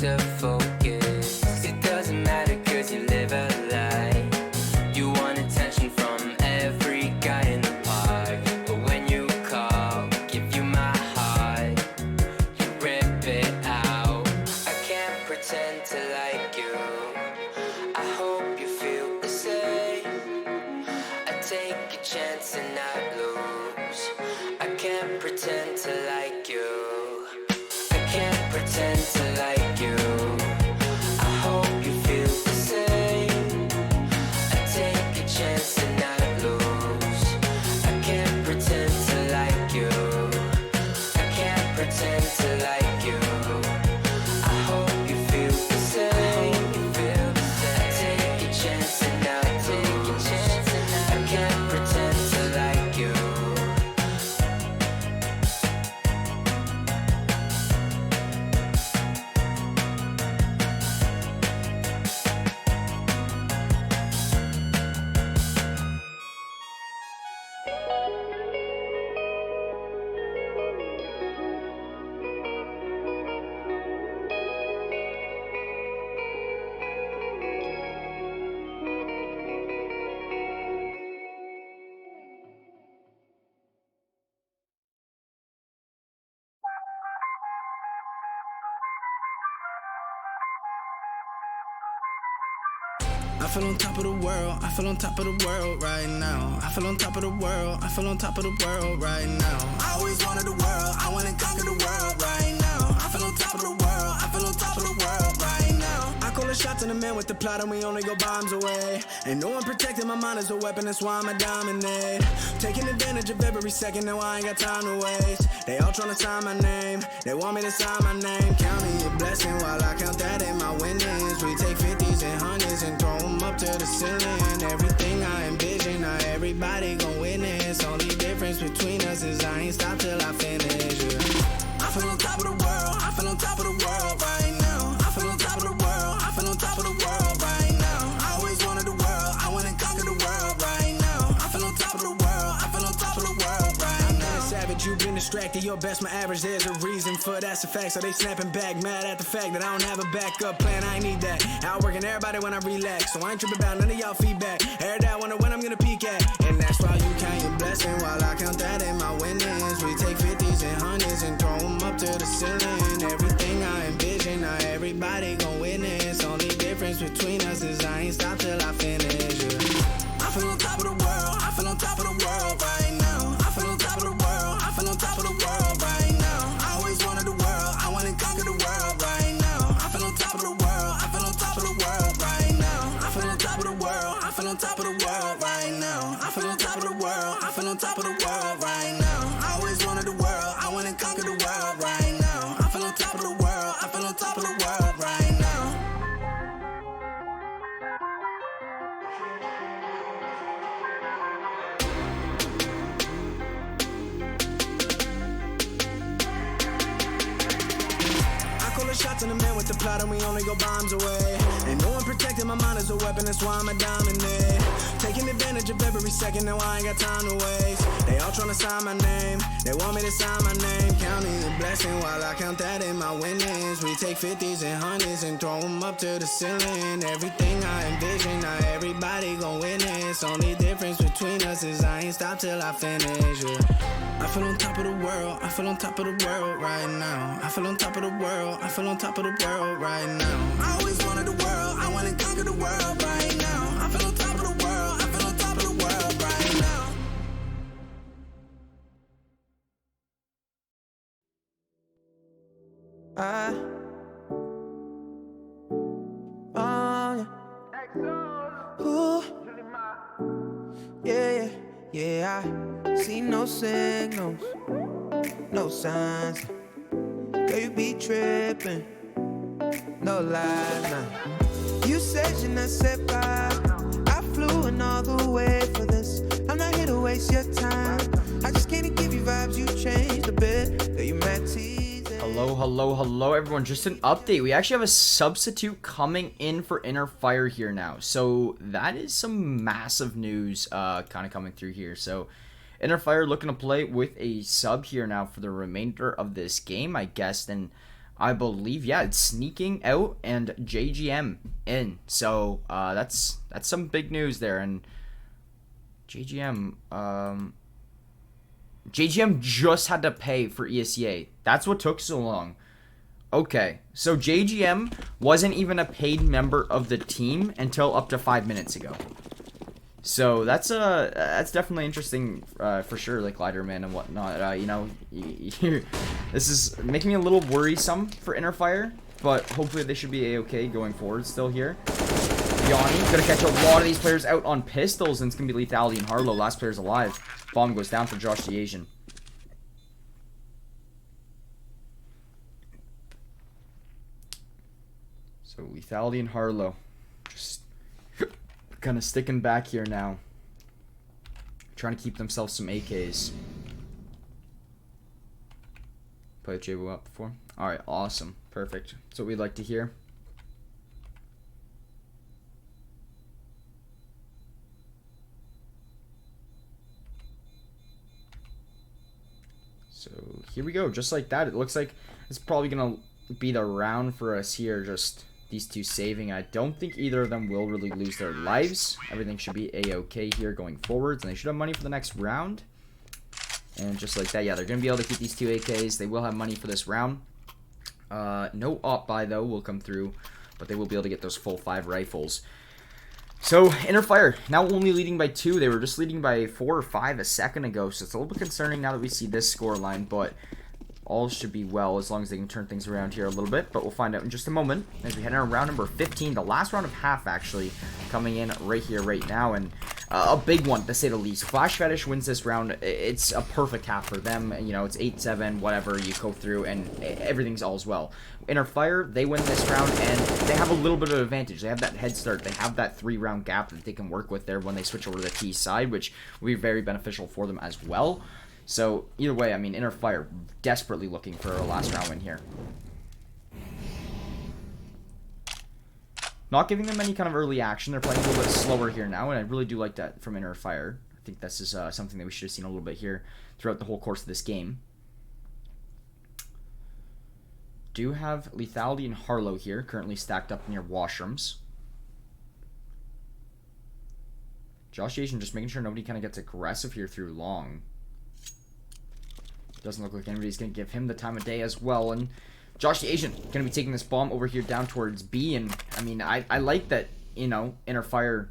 To focus, it doesn't matter cause you live a lie. You want attention from every guy in the park, but when you call, give you my heart, you rip it out. I can't pretend to like you. I hope you feel the same. I take a chance and not lose. I can't pretend to like you. I can't pretend to like you. I hope you feel the same. I take a chance and not lose. I can't pretend to like you. I can't pretend to like you. I hope you feel the same. I take a chance and not lose. I can't pretend to like you. I feel on top of the world, I feel on top of the world right now. I feel on top of the world, I feel on top of the world right now. I always wanted the world, I wanna conquer the world right now. I feel on top of the world, I feel on top of the world right now. I call the shots on the man with the plot and we only go bombs away. Ain't no one protecting my mind as a weapon, that's why I'ma dominate. Taking advantage of every second, now I ain't got time to waste. They all tryna sign my name, they want me to sign my name. Counting your blessing while I count that in my winnings. We take 50s 50s and hundreds and throw them up to the ceiling. Everything I envision, now everybody gon' witness. Only difference between us is I ain't stop till I finish. Yeah. I feel on top of the world, I feel on top of the world right now. I feel on top of the world, I feel on top of the world right now. I always wanted the world, I wanna conquer the world right now. I feel on top of the world, I feel on top of the world right now. Savage, you've been distracted, your best, my average, there's a reason for that's a fact. So they snapping back, mad at the fact that I don't have a backup plan, I ain't need that. Outworking everybody when I relax, so I ain't tripping about none of y'all feedback. Heard that, wonder when I'm gonna peak at. And that's why you count your blessing while I count that in my winnings. We take 50s and hundreds and throw them up to the ceiling. Everything I envision, now everybody gon' witness. Only difference between us is I ain't stop till I finish. Yeah. I feel on top of the world, I feel on top of the world right now. I feel on top of the world, I feel on top of the world right now. I always wanted the world, I wanna conquer the world right now. I feel on top of the world, I feel on top of the world right now. I feel on top of the world, I feel on top of the world right now. I feel on top of the world, I feel on top of the world right now. I always wanted the world, I wanna conquer the world right now. I feel on top of the world, I feel on top of the world right now. Shots in the man with the plot and we only go bombs away. Ain't no one protecting my mind as a weapon, that's why I'm a dominate. Taking advantage of every second, now I ain't got time to waste. They all tryna sign my name, they want me to sign my name. Counting the blessing while I count that in my winnings. We take 50s and hundreds and throw them up to the ceiling. Everything I envision, now everybody gon' witness. Only difference between us is I ain't stop till I finish. Yeah. I feel on top of the world, I feel on top of the world right now. I feel on top of the world, I feel on top of the world right now. I always wanted the world, I wanna conquer the world right now. I feel on top of the world, I feel on top of the world right now. Yeah, I see no signals, no signs. Girl, you be tripping, no lies, nah. You said je ne sais pas. I flew in all the way for this. I'm not here to waste your time. I just can't give you vibes, you changed a bit. Girl, you mad teasing. Hello everyone, just an update. We actually have a substitute coming in for Inner Fire here now. So that is some massive news kind of coming through here. So Inner Fire looking to play with a sub here now for the remainder of this game, I guess. And I believe, yeah, it's sneaking out and JGM in. So that's some big news there. And JGM just had to pay for ESEA. That's what took so long. Okay, so JGM wasn't even a paid member of the team until up to 5 minutes ago. So that's definitely interesting for sure, like Lighterman and whatnot. You know, this is making me a little worrisome for Inner Fire, but hopefully they should be a-okay going forward still here. Yanni gonna catch a lot of these players out on pistols, and it's gonna be Lethality and Harlow. Last player's alive. Bomb goes down for Josh the Asian. So Lethality and Harlow just kind of sticking back here now, trying to keep themselves some AKs. Play J-Bo up before. All right, awesome, perfect. That's what we'd like to hear. So here we go, just like that. It looks like it's probably gonna be the round for us here, just these two saving. I don't think either of them will really lose their lives. Everything should be a-okay here going forwards, and they should have money for the next round. And just like that, yeah, they're gonna be able to keep these two AKs. They will have money for this round. No op buy though will come through, but they will be able to get those full 5 rifles. So, Inner Fire, now only leading by 2. They were just leading by 4 or 5 a second ago, so it's a little bit concerning now that we see this scoreline, but all should be well as long as they can turn things around here a little bit, but we'll find out in just a moment as we head on round number 15, the last round of half actually coming in right here, right now. And a big one, to say the least. Flash Fetish wins this round. It's a perfect half for them. You know, it's 8-7, whatever. You go through, and everything's all's well. Inner Fire, they win this round, and they have a little bit of advantage. They have that head start. They have that 3-round gap that they can work with there when they switch over to the T side, which will be very beneficial for them as well. So, either way, I mean, Inner Fire desperately looking for a last round win here. Not giving them any kind of early action. They're playing a little bit slower here now, and I really do like that from Inner Fire. I think this is something that we should have seen a little bit here throughout the whole course of this game. Do have Lethality and Harlow here, currently stacked up near washrooms. Josh Asian just making sure nobody kind of gets aggressive here through long. Doesn't look like anybody's going to give him the time of day as well, and Josh the Asian going to be taking this bomb over here down towards B, and I mean, I like that, you know, Inner Fire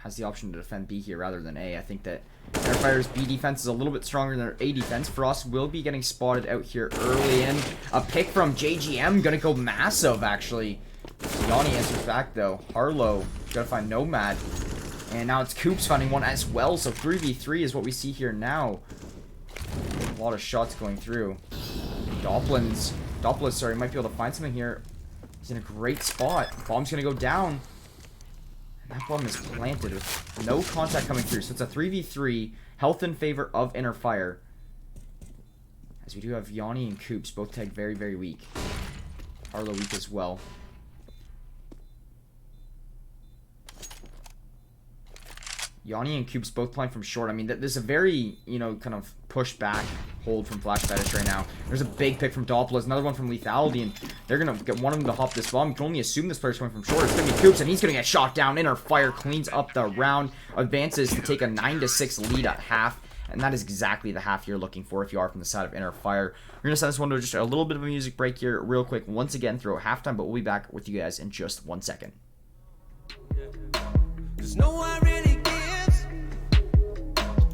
has the option to defend B here rather than A. I think that Inner Fire's B defense is a little bit stronger than their A defense. Frost will be getting spotted out here early, and a pick from JGM going to go massive, actually. Yanni answers back, though. Harlow got to find Nomad, and now it's Coops finding one as well, so 3v3 is what we see here now. A lot of shots going through. Doppler, sorry, might be able to find something here. He's in a great spot. Bomb's going to go down. And that bomb is planted with no contact coming through. So it's a 3v3. Health in favor of Inner Fire. As we do have Yanni and Coops both tagged very, very weak. Harlow weak as well. Yanni and Coops both playing from short. I mean, there's a very, you know, kind of push back hold from Flash Fetish right now. There's a big pick from Doppler, another one from Lethality, and they're going to get one of them to hop this bomb. You can only assume this player's coming from short. It's going to be Coops, and he's going to get shot down. Inner Fire cleans up the round, advances to take a 9-6 lead at half, and that is exactly the half you're looking for if you are from the side of Inner Fire. We're going to send this one to just a little bit of a music break here real quick. Once again, through halftime, but we'll be back with you guys in just 1 second. There's no one really gives.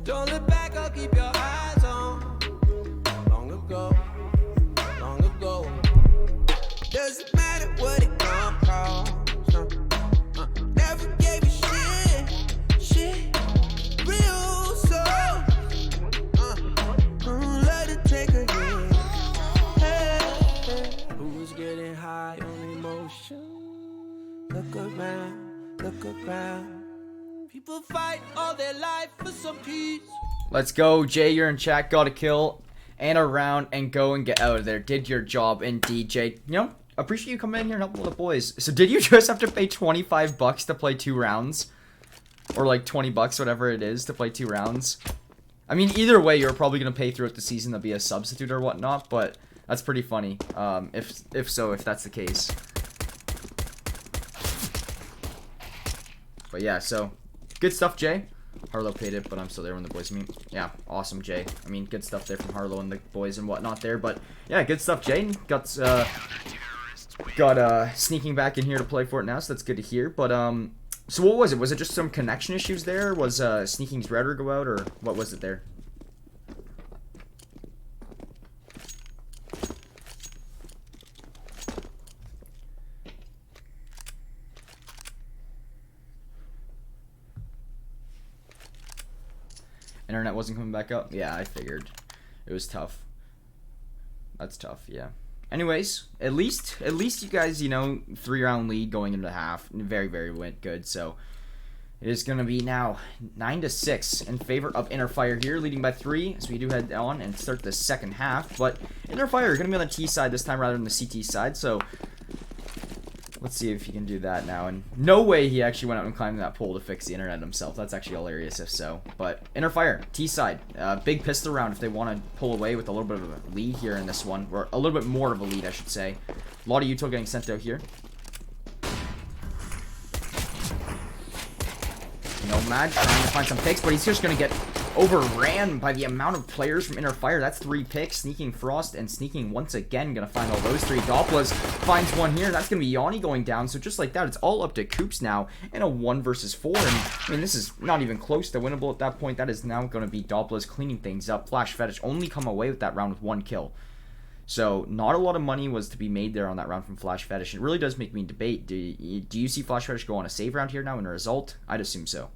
Don't look back, I'll keep your eyes on. Long ago. Doesn't matter what it gon' cost. Never gave you shit. Real soul. Let it take a hit. Hey. Who's getting high on emotion? Look around. People fight all their life for some peace. Let's go, Jay. You're in chat. Got a kill and a round and go and get out of there. Did your job indeed, Jay. You know, appreciate you coming in here and helping with the boys. So did you just have to pay $25 to play 2 rounds? Or like $20, whatever it is, to play 2 rounds? I mean, either way, you're probably going to pay throughout the season to be a substitute or whatnot, but that's pretty funny. If that's the case. But yeah, so good stuff, Jay. Harlow paid it, but I'm still there when the boys meet. Yeah, awesome, Jay. I mean, good stuff there from Harlow and the boys and whatnot there. But yeah, good stuff, Jay. Got sneaking back in here to play for it now, so that's good to hear. But so what was it? Was it just some connection issues there? Was Sneaking's router go out, or what was it there? Internet wasn't coming back up? Yeah, I figured. It was tough. That's tough, yeah. Anyways, at least you guys, you know, 3-round lead going into half. Very, very good. So it is going to be now 9-6 in favor of Inner Fire here, leading by 3 as we do head on and start the second half. But Inner Fire are going to be on the T side this time rather than the CT side, so let's see if he can do that now. And no way he actually went out and climbed that pole to fix the internet himself. That's actually hilarious if so. But Inner Fire, T side, big pistol round if they want to pull away with a little bit of a lead here in this one. Or a little bit more of a lead, I should say. A lot of Util getting sent out here. Nomad trying to find some picks, but he's just going to get overran by the amount of players from Inner Fire. That's 3 picks. Sneaking Frost and Sneaking once again. Going to find all those 3. Doppler finds one here. That's going to be Yanni going down. So just like that, it's all up to Coops now in a 1 versus 4. And I mean, this is not even close to winnable at that point. That is now going to be Doppler cleaning things up. Flash Fetish only come away with that round with 1 kill. So not a lot of money was to be made there on that round from Flash Fetish. It really does make me debate. Do you see Flash Fetish go on a save round here now in a result? I'd assume so.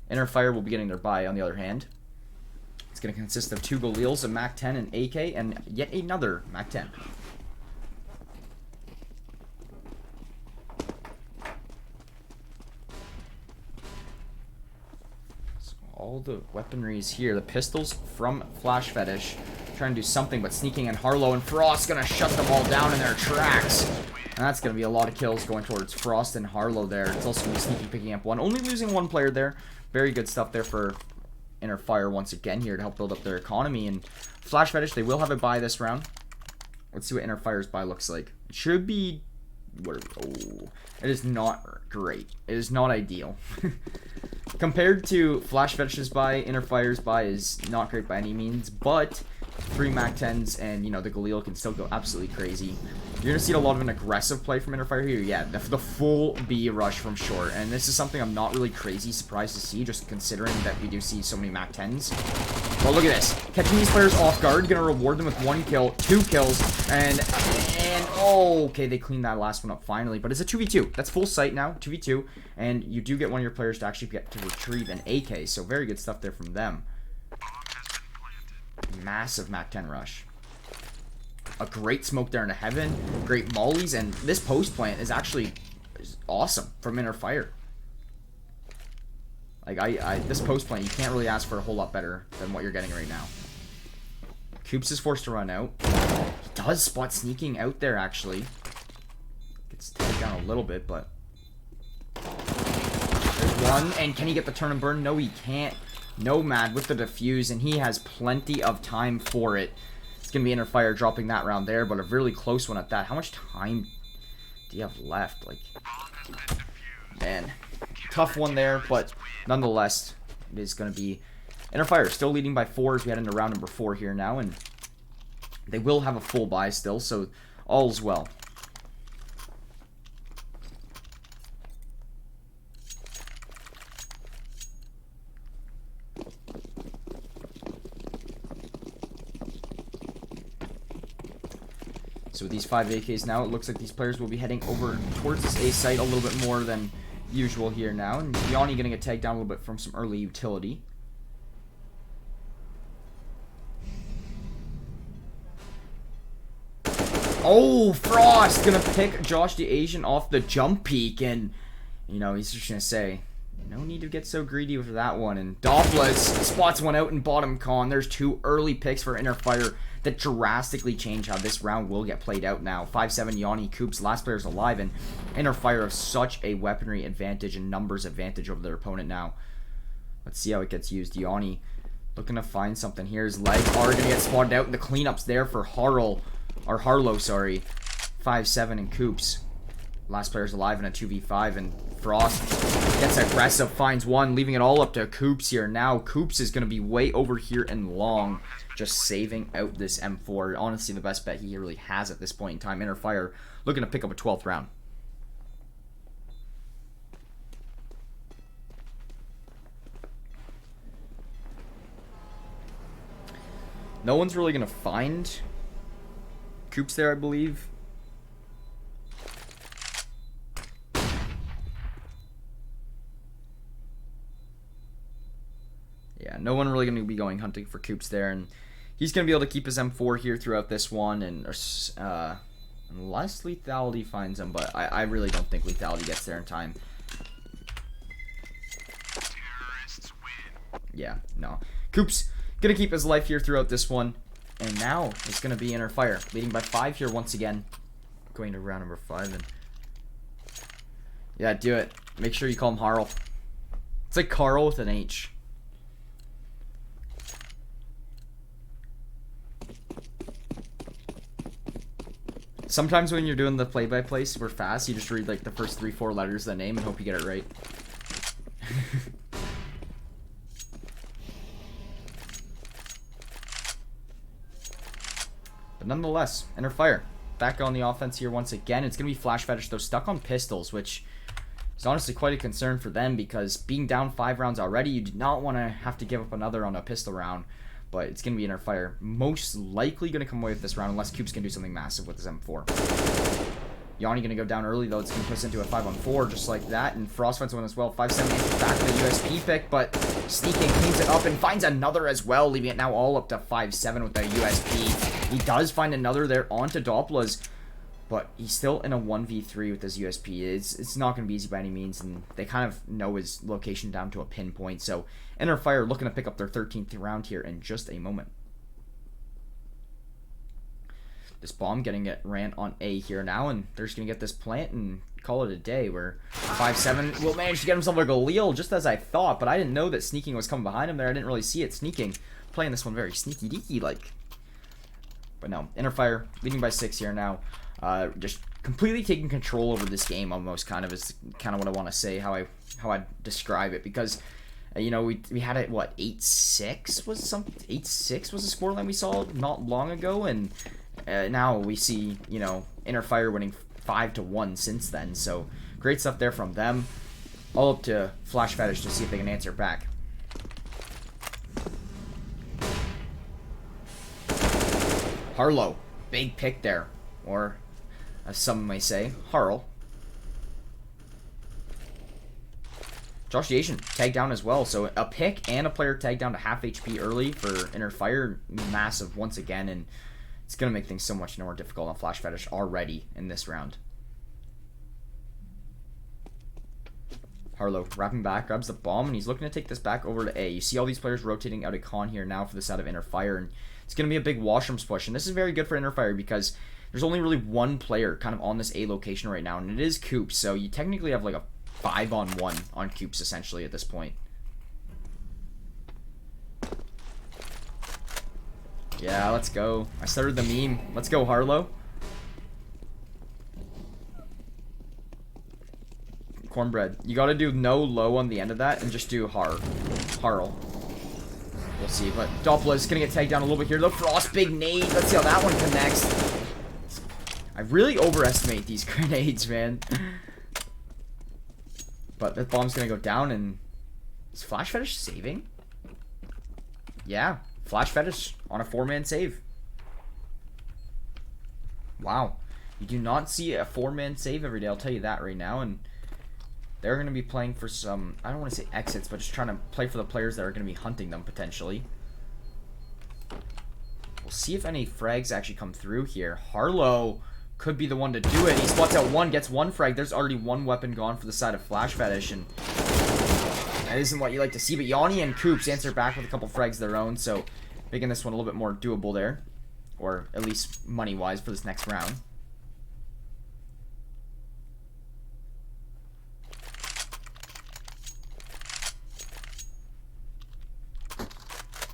Inner Fire will be getting their buy on the other hand. It's going to consist of 2 Galils, a MAC-10, an AK, and yet another MAC-10. So all the weaponry is here. The pistols from Flash Fetish. Trying to do something, but sneaking in Harlow, and Frost going to shut them all down in their tracks. And that's going to be a lot of kills going towards Frost and Harlow there. It's also going to be sneaky picking up one. Only losing one player there. Very good stuff there for Inner Fire once again here to help build up their economy. And Flash Fetish, they will have a buy this round. Let's see what Inner Fire's buy looks like. It should be... Oh, it is not great. It is not ideal. Compared to Flash Fetish's buy, Inner Fire's buy is not great by any means, but 3 MAC-10s and, you know, the Galil can still go absolutely crazy. You're going to see a lot of an aggressive play from Inner Fire here. Yeah, the full B rush from short. And this is something I'm not really crazy surprised to see, just considering that we do see so many MAC-10s. But look at this. Catching these players off guard. Going to reward them with 1 kill, 2 kills, and oh, okay, they cleaned that last one up finally. But it's a 2v2. That's full sight now, 2v2. And you do get one of your players to actually get to retrieve an AK. So very good stuff there from them. Massive MAC-10 rush. A great smoke there into heaven. Great mollies. And this post plant is actually awesome from Inner Fire. Like, this post plant, you can't really ask for a whole lot better than what you're getting right now. Coops is forced to run out. He does spot sneaking out there, actually. Gets taken down a little bit, but... There's one. And can he get the turn and burn? No, he can't. Nomad with the defuse, and he has plenty of time for it. It's going to be Inner Fire dropping that round there, but a really close one at that. How much time do you have left? Like, man, tough one there, but nonetheless, it is going to be Inner Fire still leading by 4 as we head into round number 4 here now, and they will have a full buy still, so all's well. So with these 5 AKs now, it looks like these players will be heading over towards this A site a little bit more than usual here now. And Yanni getting a tag down a little bit from some early utility. Oh, Frost gonna pick Josh the Asian off the jump peak. And, you know, he's just gonna say, no need to get so greedy with that one. And Doppler spots one out in bottom con. There's 2 early picks for Inner Fire that drastically change how this round will get played out now. 5-7 Yanni, Coops, last player's alive, and Inner Fire have such a weaponry advantage and numbers advantage over their opponent now. Let's see how it gets used. Yanni looking to find something here. His legs are going to get spotted out, and the cleanup's there for Harlow, sorry. 5-7 and Coops. Last player's alive in a 2v5, and Frost gets aggressive, finds one, leaving it all up to Coops here. Now, Coops is going to be way over here and long, just saving out this M4. Honestly, the best bet he really has at this point in time. Inner Fire looking to pick up a 12th round. No one's really going to find Coops there, I believe. Yeah, no one really going to be going hunting for Coops there, and he's going to be able to keep his M4 here throughout this one, and unless Lethality finds him, but I really don't think Lethality gets there in time. Yeah, no. Coops going to keep his life here throughout this one, and now it's going to be Inner Fire, leading by 5 here once again. Going to round number 5, and yeah, do it. Make sure you call him Harl. It's like Carl with an H. Sometimes when you're doing the play-by-play super fast, you just read like the first 3-4 letters of the name and hope you get it right. But nonetheless, Inner Fire back on the offense here once again. It's going to be Flash Fetish, though, stuck on pistols, which is honestly quite a concern for them, because being down 5 rounds already, you do not want to have to give up another on a pistol round. But it's going to be Inner Fire most likely going to come away with this round unless Coops can do something massive with his M4. Yanni gonna go down early though. It's gonna put us into a 5-on-4 just like that. And Frost finds one as well. 5-7 answers back to the USP pick, but sneaking cleans it up and finds another as well, leaving it now all up to 5-7 with the USP. He does find another there onto Doppler's, but he's still in a 1v3 with this USP. It's not gonna be easy by any means, and they kind of know his location down to a pinpoint. So Inner Fire looking to pick up their 13th round here in just a moment. This bomb getting it ran on A here now, and they're just going to get this plant and call it a day, where 5-7 will manage to get himself a Galil, just as I thought, but I didn't know that sneaking was coming behind him there. I didn't really see it sneaking. Playing this one very sneaky-deaky like. But no, Inner Fire leading by 6 here now. Just completely taking control over this game almost, kind of is kind of what I want to say, how I describe it, because you know, we had it, what, 8-6 was something, 8-6 was the scoreline we saw not long ago, and now we see, you know, Inner Fire winning 5-1 since then. So great stuff there from them. All up to Flash Fetish to see if they can answer back. Harlow, big pick there, or as some may say, Harl. Josh Asian tagged down as well, so a pick and a player tagged down to half HP early for Inner Fire, massive once again, and it's going to make things so much more difficult on Flash Fetish already in this round. Harlow wrapping back, grabs the bomb, and he's looking to take this back over to A. You see all these players rotating out of Con here now for the side of Inner Fire, and it's going to be a big washrooms push, and this is very good for Inner Fire because there's only really one player kind of on this A location right now, and it is Coops, so you technically have like a 5-on-1 on Coops essentially at this point. Yeah, let's go. I started the meme. Let's go, Harlow. Cornbread. You gotta do no low on the end of that and just do Harl. We'll see, but Doppler is gonna get tagged down a little bit here. The Frost big nade. Let's see how that one connects. I really overestimate these grenades, man. But that bomb's gonna go down, and is Flash Fetish saving? Yeah. Flash Fetish on a 4-man save. Wow. You do not see a 4-man save every day, I'll tell you that right now. And they're going to be playing for some, I don't want to say exits, but just trying to play for the players that are going to be hunting them potentially. We'll see if any frags actually come through here. Harlow could be the one to do it. He spots out one, gets one frag. There's already one weapon gone for the side of Flash Fetish, and that isn't what you like to see, but Yanni and Coops answer back with a couple frags of their own, so making this one a little bit more doable there, or at least money-wise for this next round.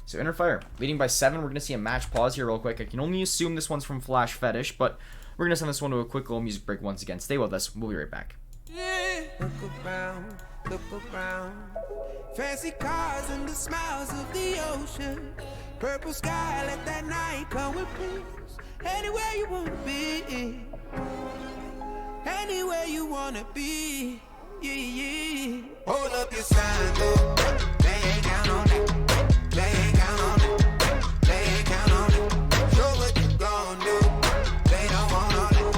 So Inner Fire leading by 7. We're going to see a match pause here real quick. I can only assume this one's from Flash Fetish, but we're going to send this one to a quick little music break once again. Stay with us. We'll be right back. Look around. Fancy cars and the smiles of the ocean. Purple sky, let that night come with peace. Anywhere you wanna be. Anywhere you wanna be. Yeah. Hold up your sign, though. Lay down on it. Lay down on it. Lay down on it. Show what you gon' do. They don't want on it.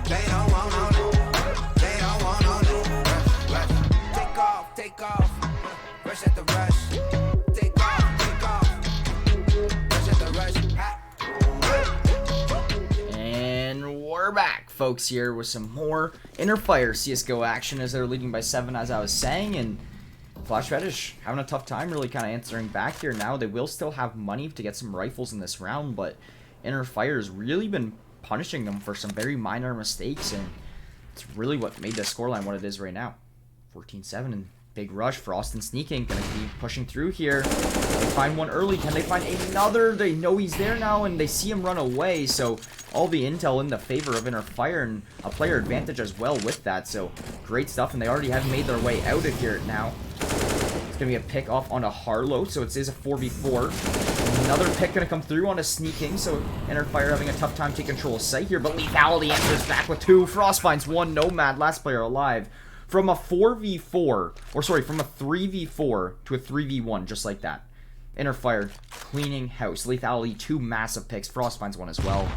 They don't want on it. They don't want on it. Take off. Rush at the rush. Take off. Rush at the rush. And we're back, folks, here with some more Inner Fire CSGO action as they're leading by 7, as I was saying, and Flash Fetish having a tough time really kind of answering back here now. They will still have money to get some rifles in this round, but Inner Fire has really been punishing them for some very minor mistakes, and it's really what made the scoreline what it is right now. 14-7, and big rush. Frost and Sneaking gonna be pushing through here. They find one early. Can they find another? They know he's there now, and they see him run away, so all the intel in the favor of Inner Fire, and a player advantage as well with that, so great stuff, and they already have made their way out of here now. It's gonna be a pick off onto Harlow, so it is a 4v4. Another pick gonna come through onto Sneaking, so Inner Fire having a tough time taking control of sight here, but Lethality answers back with 2. Frost finds 1. Nomad, last player alive. From a 4v4, or sorry, from a 3v4 to a 3v1, just like that. Inner Fire cleaning house. Lethality, 2 massive picks. Frost finds 1 as well.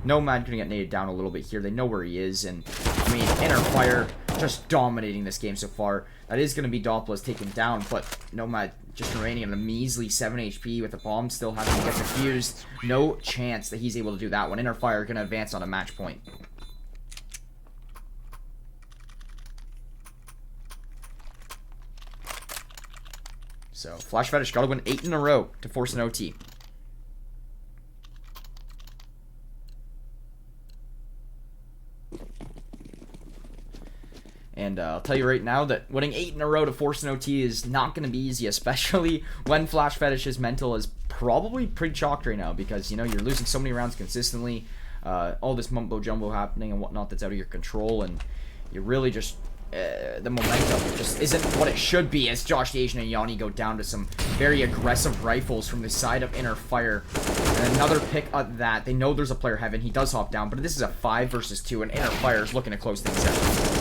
Nomad gonna get naded down a little bit here. They know where he is, and I mean, Inner Fire just dominating this game so far. That is gonna be Doppler's taken down, but Nomad just remaining at a measly 7 HP with the bomb still having to get defused. No chance that he's able to do that one. Inner Fire gonna advance on a match point. So, Flash Fetish gotta win 8 in a row to force an OT. And I'll tell you right now that winning 8 in a row to force an OT is not going to be easy, especially when Flash Fetish's mental is probably pretty chalked right now because, you know, you're losing so many rounds consistently, all this mumbo-jumbo happening and whatnot that's out of your control, and you really just, the momentum just isn't what it should be as Josh the Asian and Yanni go down to some very aggressive rifles from the side of Inner Fire. And another pick at that. They know there's a player heaven. He does hop down, but this is a 5 versus 2, and Inner Fire is looking to close things out.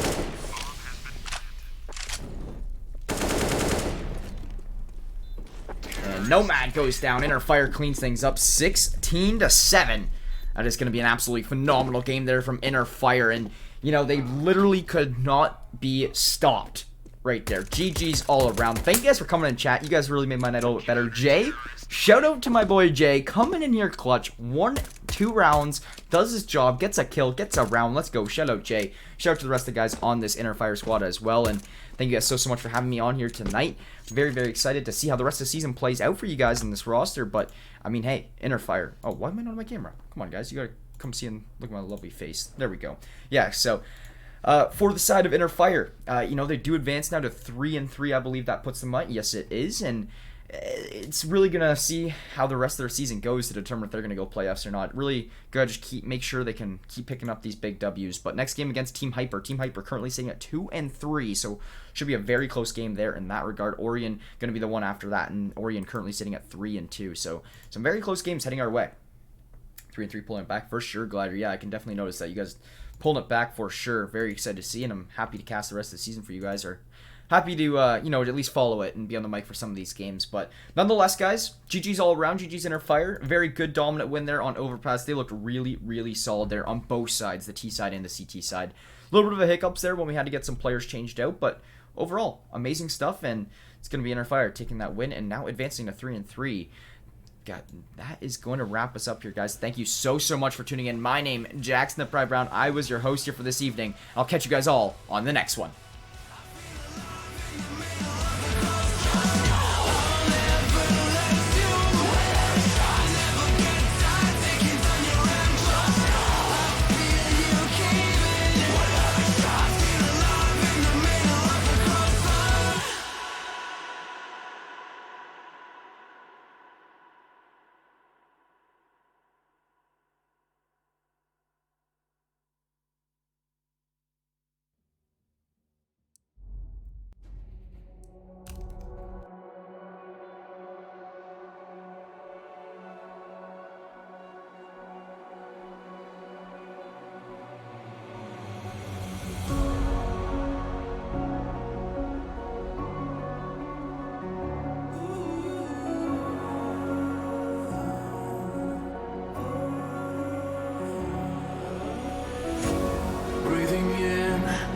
Nomad goes down. Inner Fire cleans things up 16-7. That is going to be an absolutely phenomenal game there from Inner Fire. And, you know, they literally could not be stopped right there. GG's all around. Thank you guys for coming in chat. You guys really made my night a little bit better. Jay, shout out to my boy Jay. Coming in here clutch. 1-2 rounds. Does his job. Gets a kill. Gets a round. Let's go. Shout out Jay. Shout out to the rest of the guys on this Inner Fire squad as well. And thank you guys so much for having me on here tonight. Very, very excited to see how the rest of the season plays out for you guys in this roster. But, I mean, hey, Inner Fire. Oh, why am I not on my camera? Come on, guys. You gotta come see and look at my lovely face. There we go. Yeah, so, for the side of Inner Fire, you know, they do advance now to 3-3. I believe that puts them up. Yes, it is. And it's really gonna see how the rest of their season goes to determine if they're gonna go playoffs or not. Really gotta just make sure they can keep picking up these big W's. But next game against Team Hyper. Team Hyper currently sitting at 2-3, so should be a very close game there in that regard. Orion gonna be the one after that, and Orion currently sitting at 3-2. So some very close games heading our way. 3-3 pulling it back for sure, Glider. Yeah, I can definitely notice that you guys pulling it back for sure. Very excited to see, and I'm happy to cast the rest of the season for you guys. Or happy to, you know, at least follow it and be on the mic for some of these games. But nonetheless, guys, GG's all around. GG's Inner Fire. Very good dominant win there on Overpass. They looked really, really solid there on both sides, the T side and the CT side. A little bit of a hiccups there when we had to get some players changed out, but overall, amazing stuff, and it's going to be Inner Fire taking that win and now advancing to 3-3. God, that is going to wrap us up here, guys. Thank you so much for tuning in. My name, Jackson the Pride Brown. I was your host here for this evening. I'll catch you guys all on the next one.